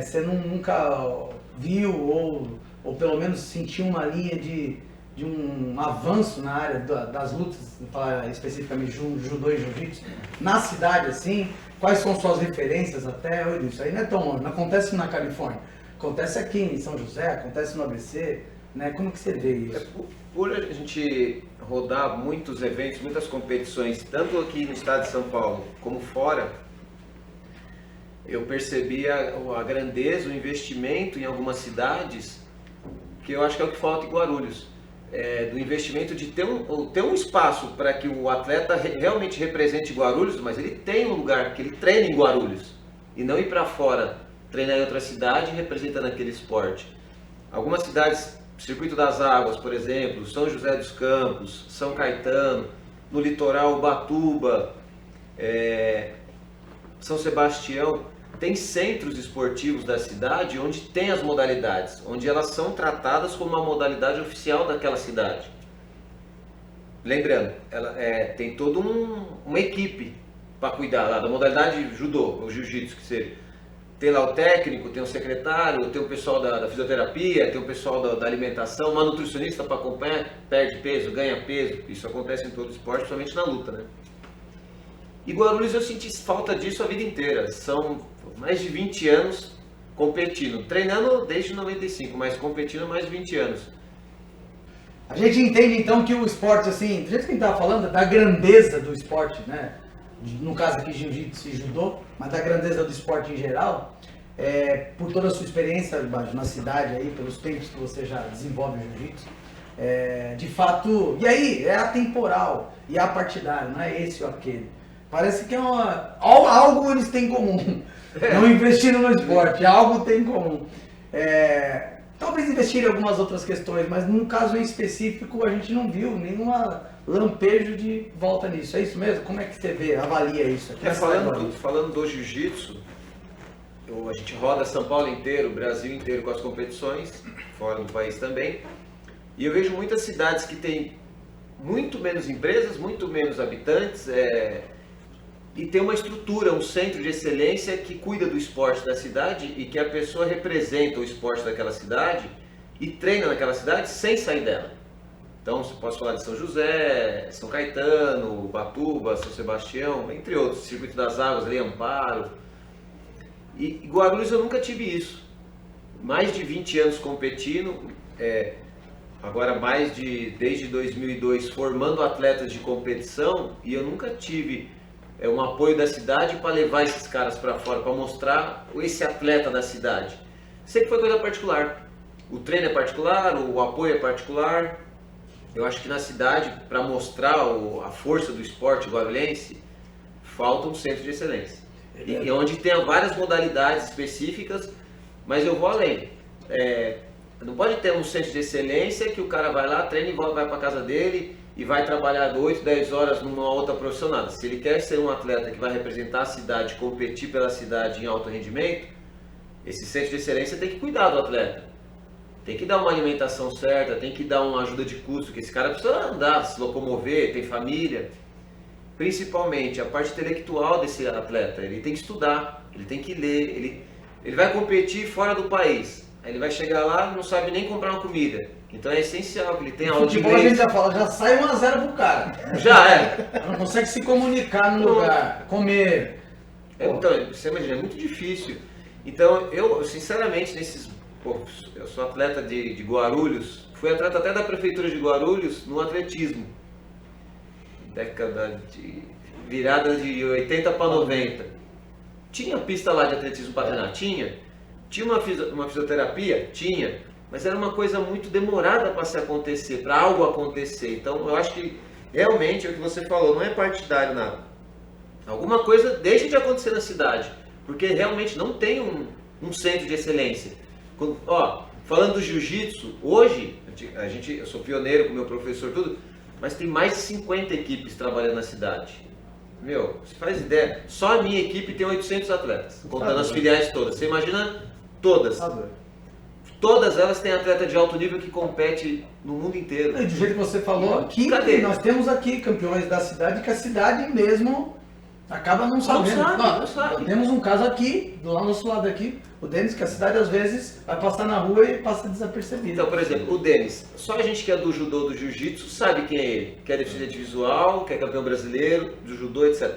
você nunca viu ou pelo menos sentiu uma linha de um avanço na área das lutas, especificamente judô e jiu-jitsu, na cidade assim? Quais são suas referências até? Isso aí não é tão longe, não acontece na Califórnia, acontece aqui em São José, acontece no ABC, né? Como que você vê isso? Por a gente rodar muitos eventos, muitas competições, tanto aqui no estado de São Paulo como fora, eu percebi a grandeza, o investimento em algumas cidades, que eu acho que é o que falta em Guarulhos. Do investimento de ter um espaço para que o atleta realmente represente Guarulhos, mas ele tem um lugar que ele treina em Guarulhos e não ir para fora, treinar em outra cidade representando aquele esporte. Algumas cidades, Circuito das Águas, por exemplo, São José dos Campos, São Caetano, no litoral Ubatuba, São Sebastião, tem centros esportivos da cidade onde tem as modalidades, onde elas são tratadas como uma modalidade oficial daquela cidade. Lembrando, ela tem toda uma equipe para cuidar lá da modalidade judô, ou jiu-jitsu, que seja. Tem lá o técnico, tem o secretário, tem o pessoal da fisioterapia, tem o pessoal da alimentação, uma nutricionista para acompanhar, perde peso, ganha peso. Isso acontece em todo esporte, principalmente na luta, né? E Guarulhos eu senti falta disso a vida inteira. São mais de 20 anos competindo, treinando desde 95, mas competindo há mais de 20 anos. A gente entende então que o esporte, assim, do jeito que a gente estava falando, da grandeza do esporte, né? No caso aqui jiu-jitsu e judô, mas da grandeza do esporte em geral, por toda a sua experiência na cidade aí, pelos tempos que você já desenvolve o jiu-jitsu, de fato, e aí é atemporal e apartidário, não é esse ou aquele. Parece que algo eles têm em comum. Não investiram no esporte, algo tem em comum. Talvez investir em algumas outras questões, mas no caso em específico a gente não viu nenhum lampejo de volta nisso. É isso mesmo? Como é que você avalia isso? Falando do jiu-jitsu, a gente roda São Paulo inteiro, Brasil inteiro com as competições, fora do país também, e eu vejo muitas cidades que têm muito menos empresas, muito menos habitantes, e tem uma estrutura, um centro de excelência que cuida do esporte da cidade e que a pessoa representa o esporte daquela cidade e treina naquela cidade sem sair dela. Então, posso falar de São José, São Caetano, Ubatuba, São Sebastião, entre outros, Circuito das Águas, ali, Amparo. E Guarulhos eu nunca tive isso. Mais de 20 anos competindo, agora desde 2002 formando atletas de competição, e eu nunca tive um apoio da cidade para levar esses caras para fora, para mostrar esse atleta da cidade. Sempre foi coisa particular. O treino é particular, o apoio é particular. Eu acho que na cidade, para mostrar a força do esporte guarulhense, falta um centro de excelência. E onde tenha várias modalidades específicas, mas eu vou além. Não pode ter um centro de excelência que o cara vai lá, treina e vai para casa dele e vai trabalhar 8, 10 horas numa outra profissional. Se ele quer ser um atleta que vai representar a cidade, competir pela cidade em alto rendimento, esse centro de excelência tem que cuidar do atleta. Tem que dar uma alimentação certa, tem que dar uma ajuda de custo, que esse cara precisa andar, se locomover, tem família. Principalmente a parte intelectual desse atleta, ele tem que estudar, ele tem que ler, ele vai competir fora do país. Aí ele vai chegar lá e não sabe nem comprar uma comida. Então é essencial que ele tenha aula de inglês. A gente já fala, já sai 1-0 pro cara. Já é. Não consegue se comunicar no lugar, comer. Então, você imagina, é muito difícil. Então, eu, sinceramente, eu sou atleta de Guarulhos, fui atleta até da prefeitura de Guarulhos no atletismo. Virada de 80 para 90. Tinha pista lá de atletismo para treinar? Tinha. Tinha uma fisioterapia? Tinha. Mas era uma coisa muito demorada para se acontecer, para algo acontecer. Então eu acho que realmente é o que você falou, não é partidário nada. Alguma coisa deixa de acontecer na cidade, porque realmente não tem um centro de excelência. Falando do jiu-jitsu, hoje, eu sou pioneiro com meu professor tudo, mas tem mais de 50 equipes trabalhando na cidade. Meu, você faz ideia, só a minha equipe tem 800 atletas, contando as filiais todas. Você imagina todas. Todas elas têm atleta de alto nível que compete no mundo inteiro. E do jeito que você falou aqui, Cadê? nós temos aqui campeões da cidade, que a cidade mesmo acaba não sabendo. Não sabe. Temos um caso aqui, do nosso lado aqui, o Denis, que a cidade às vezes vai passar na rua e passa desapercebido. Então, por exemplo, o Denis, só a gente que é do judô, do jiu-jitsu, sabe quem é ele. Que é deficiente visual, que é campeão brasileiro, do judô, etc.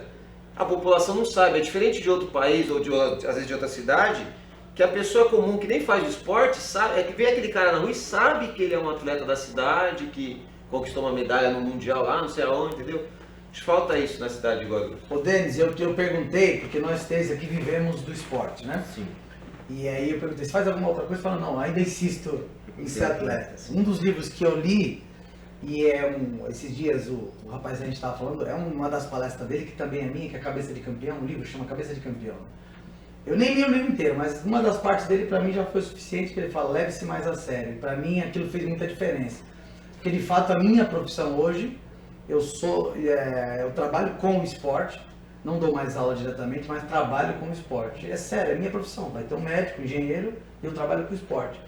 A população não sabe, é diferente de outro país ou às vezes de outra cidade, que a pessoa comum que nem faz esporte, sabe, é que vê aquele cara na rua e sabe que ele é um atleta da cidade, que conquistou uma medalha no Mundial lá, não sei aonde, entendeu? Falta isso na cidade de Guarulhos. Ô Denis, eu perguntei, porque nós três aqui vivemos do esporte, né? Sim. E aí eu perguntei, você faz alguma outra coisa? Fala, não, ainda insisto em ser atleta. Um dos livros que eu li, e esses dias o rapaz que a gente estava falando, é uma das palestras dele, que também é minha, que é Cabeça de Campeão, um livro que chama Cabeça de Campeão. Eu nem li o livro inteiro, mas uma das partes dele para mim já foi suficiente, que ele fala, leve-se mais a sério. Para mim aquilo fez muita diferença. Porque de fato a minha profissão hoje, eu trabalho com o esporte, não dou mais aula diretamente, mas trabalho com o esporte. É sério, é minha profissão. Vai ter um médico, um engenheiro, e eu trabalho com o esporte.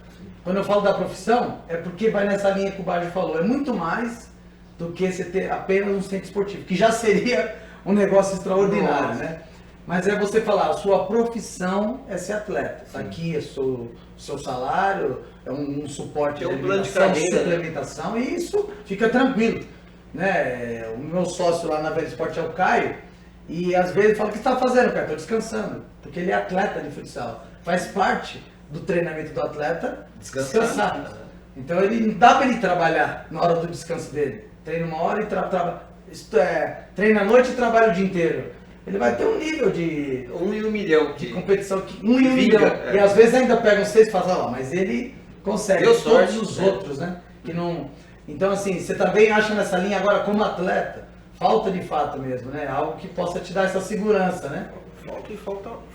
Quando eu falo da profissão, é porque vai nessa linha que o Baggio falou. É muito mais do que você ter apenas um centro esportivo, que já seria um negócio extraordinário, né? Mas é você falar, a sua profissão é ser atleta. Tá aqui é o seu salário, é um suporte É um de plano de alimentação, carreira, né? suplementação, e isso fica tranquilo. Né? O meu sócio lá na Velha Esporte é o Caio, e às vezes fala, o que você está fazendo, Caio? Estou descansando, porque ele é atleta de futsal. Faz parte do treinamento do atleta descansar. Então ele não dá para ele trabalhar na hora do descanso dele. Treina uma hora e treina à noite e trabalha o dia inteiro. Ele vai ter um nível de 1 em 1 milhão de competição que 1 em 1 Vinga, milhão. é. E às vezes ainda pega um 6 e fala, lá, mas ele consegue. Deu Todos sorte, os né? outros, né? Que não... Então assim, você também acha nessa linha agora como atleta, falta de fato mesmo, né? Algo que possa te dar essa segurança, né?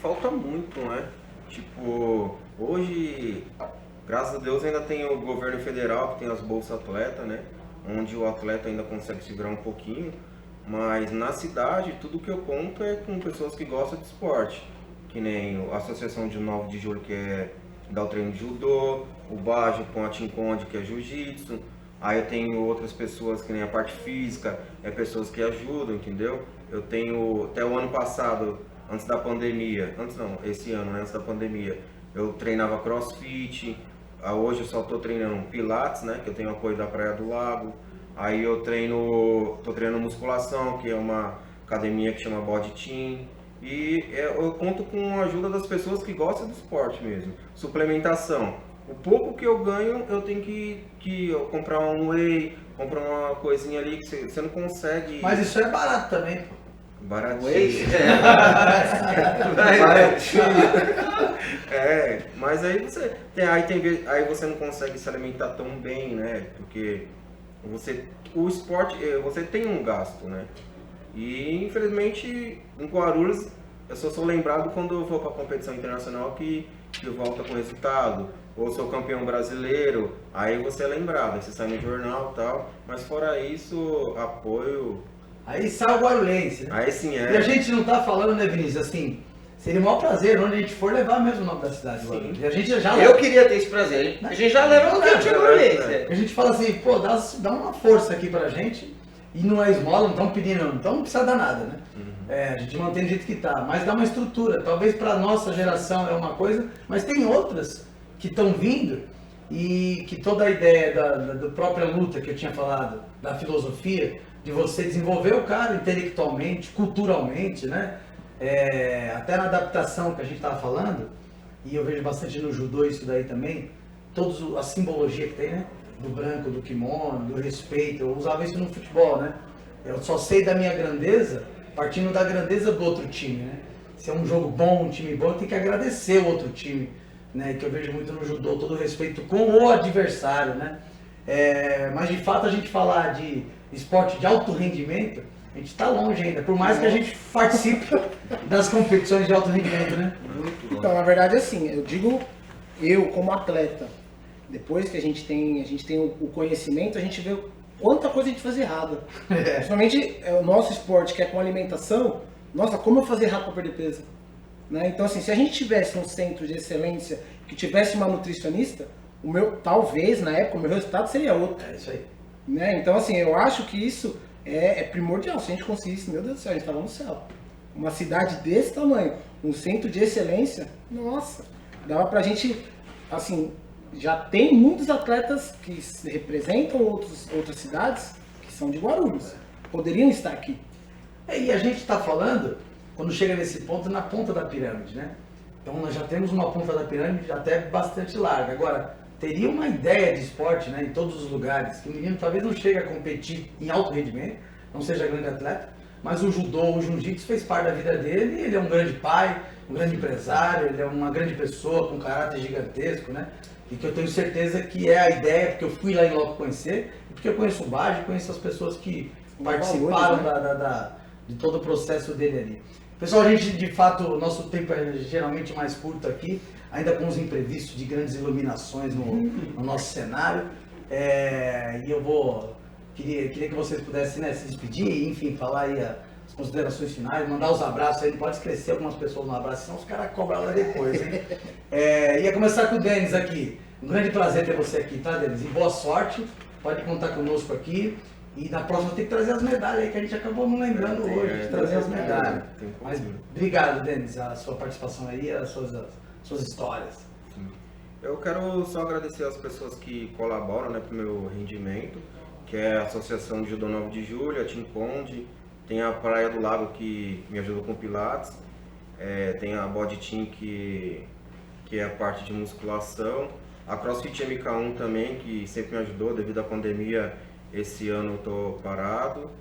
Falta muito, né? Tipo, hoje, graças a Deus, ainda tem o governo federal que tem as bolsas atleta, né? Onde o atleta ainda consegue segurar um pouquinho. Mas na cidade, tudo que eu conto é com pessoas que gostam de esporte. Que nem a Associação de 9 de Julho, que é dar o treino de judô, o Baggio com a Team Conde, que é jiu-jitsu. Aí eu tenho outras pessoas que nem a parte física, é pessoas que ajudam, entendeu? Eu tenho, até o ano passado, antes da pandemia, esse ano, né, antes da pandemia, eu treinava crossfit. Hoje eu só estou treinando pilates, né, que eu tenho apoio da Praia do Lago. Aí eu tô treinando musculação, que é uma academia que chama Body Team. E eu conto com a ajuda das pessoas que gostam do esporte mesmo. Suplementação. O pouco que eu ganho, eu tenho que comprar um whey, comprar uma coisinha ali que você não consegue... Mas isso é barato também, pô. Baratinho. Mas aí você não consegue se alimentar tão bem, né? Porque o esporte, você tem um gasto, né? E infelizmente em Guarulhos eu só sou lembrado quando eu vou para competição internacional que volta com resultado, ou sou campeão brasileiro, aí você é lembrado, você sai no jornal e tal, mas fora isso, apoio... Aí sai o guarulhense, né? Aí sim é. E a gente não tá falando, né, Vinícius, assim, seria o maior prazer, onde a gente for, levar mesmo o nome da cidade. Sim. E a gente já Eu queria ter esse prazer, hein? A gente já leva porque eu tinha A gente fala assim, pô, dá uma força aqui pra gente, e não é esmola, não estamos pedindo, então não precisa dar nada, né? A gente mantém do jeito que tá, mas dá uma estrutura, talvez pra nossa geração é uma coisa, mas tem outras que estão vindo, e que toda a ideia da própria luta que eu tinha falado, da filosofia, de você desenvolver o cara intelectualmente, culturalmente, né? Até na adaptação que a gente estava falando, e eu vejo bastante no judô isso daí também, a simbologia que tem, né? Do branco, do kimono, do respeito, eu usava isso no futebol, né? Eu só sei da minha grandeza partindo da grandeza do outro time, né? Se é um jogo bom, um time bom, tem que agradecer o outro time, né? Que eu vejo muito no judô, todo o respeito com o adversário, né? Mas de fato a gente falar de esporte de alto rendimento, a gente está longe ainda, por mais que a gente participe das competições de alto rendimento, né? Então, na verdade, assim, eu digo, eu como atleta, depois que a gente tem o conhecimento, a gente vê quanta coisa a gente faz errada. Principalmente o nosso esporte, que é com alimentação, nossa, como eu fazer errado para perder peso? Né? Então, assim, se a gente tivesse um centro de excelência, que tivesse uma nutricionista, talvez, na época, o meu resultado seria outro. É isso aí. Né? Então, assim, eu acho que isso é primordial. Se a gente conseguisse, meu Deus do céu, a gente estava no céu. Uma cidade desse tamanho, um centro de excelência, nossa, dava pra gente, assim, já tem muitos atletas que representam outras cidades que são de Guarulhos, poderiam estar aqui. E a gente está falando, quando chega nesse ponto, na ponta da pirâmide, né? Então nós já temos uma ponta da pirâmide até bastante larga. Agora, teria uma ideia de esporte, né, em todos os lugares, que o menino talvez não chegue a competir em alto rendimento, não seja grande atleta, mas o judô, o jiu-jitsu fez parte da vida dele, ele é um grande pai, um grande empresário, ele é uma grande pessoa com um caráter gigantesco, né? E que eu tenho certeza que é a ideia, porque eu fui lá em loco conhecer, e porque eu conheço o Baggio, conheço as pessoas que participaram de todo o processo dele ali. Pessoal, a gente, de fato, o nosso tempo é geralmente mais curto aqui, ainda com os imprevistos de grandes iluminações no nosso cenário. E eu queria que vocês pudessem, né, se despedir e, enfim, falar aí as considerações finais, mandar os abraços aí, não pode esquecer algumas pessoas no abraço, senão os caras cobram lá depois, hein? Ia começar com o Denis aqui. Um grande prazer ter você aqui, tá, Denis? E boa sorte, pode contar conosco aqui. E na próxima tem que trazer as medalhas aí, que a gente acabou não lembrando hoje, de trazer as medalhas. Mas obrigado, Denis, a sua participação aí, as suas histórias. Eu quero só agradecer as pessoas que colaboram, né, para o meu rendimento, que é a Associação de Judô 9 de Julho, a Team Conde, tem a Praia do Lago que me ajudou com Pilates, tem a Body Team que é a parte de musculação, a CrossFit MK1 também, que sempre me ajudou devido à pandemia. Esse ano eu tô parado,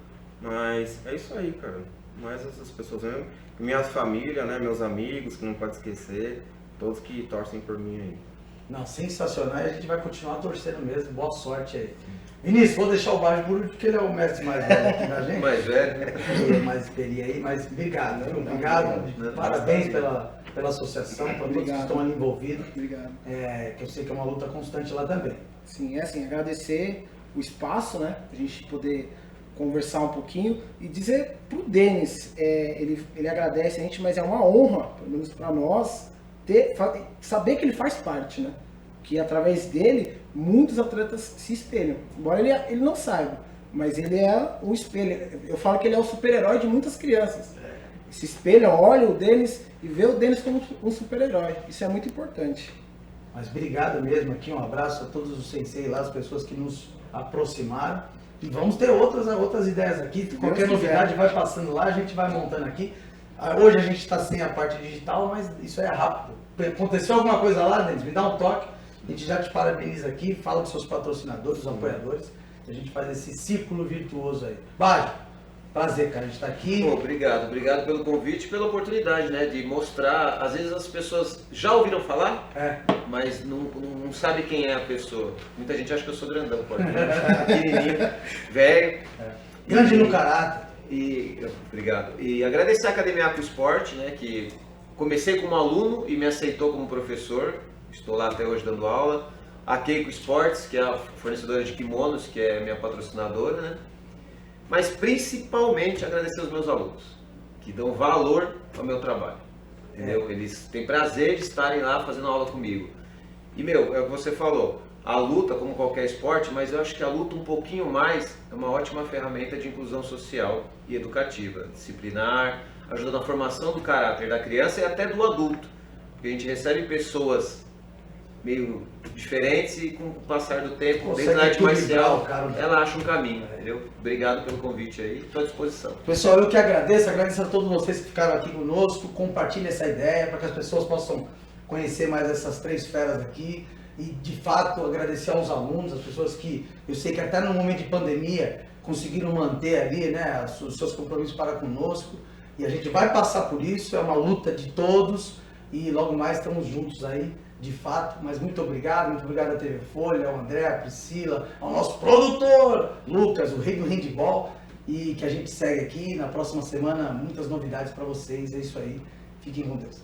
mas é isso aí, cara. Mais essas pessoas mesmo. Minha família, né, meus amigos, que não pode esquecer, todos que torcem por mim aí. Não, sensacional, e a gente vai continuar torcendo mesmo, boa sorte aí. Vinícius, vou deixar o Baggio por último, porque ele é o mestre mais velho aqui da gente. Mais velho. Ele é mais experiente aí, mas obrigado, viu? Obrigado, parabéns pela associação, para todos que estão ali envolvidos. Obrigado. Que eu sei que é uma luta constante lá também. Sim, agradecer o espaço, né, a gente poder conversar um pouquinho e dizer pro Denis, ele agradece a gente, mas é uma honra, pelo menos para nós, saber que ele faz parte, né, que através dele muitos atletas se espelham, embora ele não saiba, mas ele é o espelho. Eu falo que ele é o super-herói de muitas crianças. Se espelham, olham o Denis e vê o Denis como um super-herói. Isso é muito importante. Mas obrigado mesmo aqui, um abraço a todos os sensei lá, as pessoas que nos aproximaram. E vamos ter outras ideias aqui. Qualquer novidade vai passando lá, a gente vai montando aqui. Hoje a gente está sem a parte digital, mas isso é rápido. Aconteceu alguma coisa lá, Denis? Me dá um toque. A gente já te parabeniza aqui, fala com seus patrocinadores, os apoiadores. A gente faz esse círculo virtuoso aí. Baggio, prazer, cara, a gente está aqui. Pô, obrigado pelo convite e pela oportunidade, né, de mostrar. Às vezes as pessoas já ouviram falar, mas não sabe quem é a pessoa. Muita gente acha que eu sou grandão, pode ser pequenininho, velho. Grande no caráter. Obrigado. E agradecer a Academia Aqua Esporte, né, que comecei como aluno e me aceitou como professor. Estou lá até hoje dando aula. A Keiko Sports, que é a fornecedora de kimonos, que é minha patrocinadora, né? Mas principalmente agradecer aos meus alunos, que dão valor ao meu trabalho, entendeu? Eles têm prazer de estarem lá fazendo aula comigo. E, é o que você falou, a luta, como qualquer esporte, mas eu acho que a luta um pouquinho mais é uma ótima ferramenta de inclusão social e educativa, disciplinar, ajuda na formação do caráter da criança e até do adulto, porque a gente recebe pessoas meio diferentes e com o passar do tempo, dentro da arte marcial, ela acha um caminho, entendeu? Obrigado pelo convite aí, estou à disposição. Pessoal, eu que agradeço a todos vocês que ficaram aqui conosco, compartilhem essa ideia para que as pessoas possam conhecer mais essas três feras aqui e, de fato, agradecer aos alunos, as pessoas que eu sei que até no momento de pandemia conseguiram manter ali, né, os seus compromissos para conosco, e a gente vai passar por isso, é uma luta de todos e logo mais estamos juntos aí. De fato, mas muito obrigado à TV Folha, ao André, à Priscila, ao nosso produtor, Lucas, o rei do handball, e que a gente segue aqui na próxima semana, muitas novidades para vocês, é isso aí, fiquem com Deus.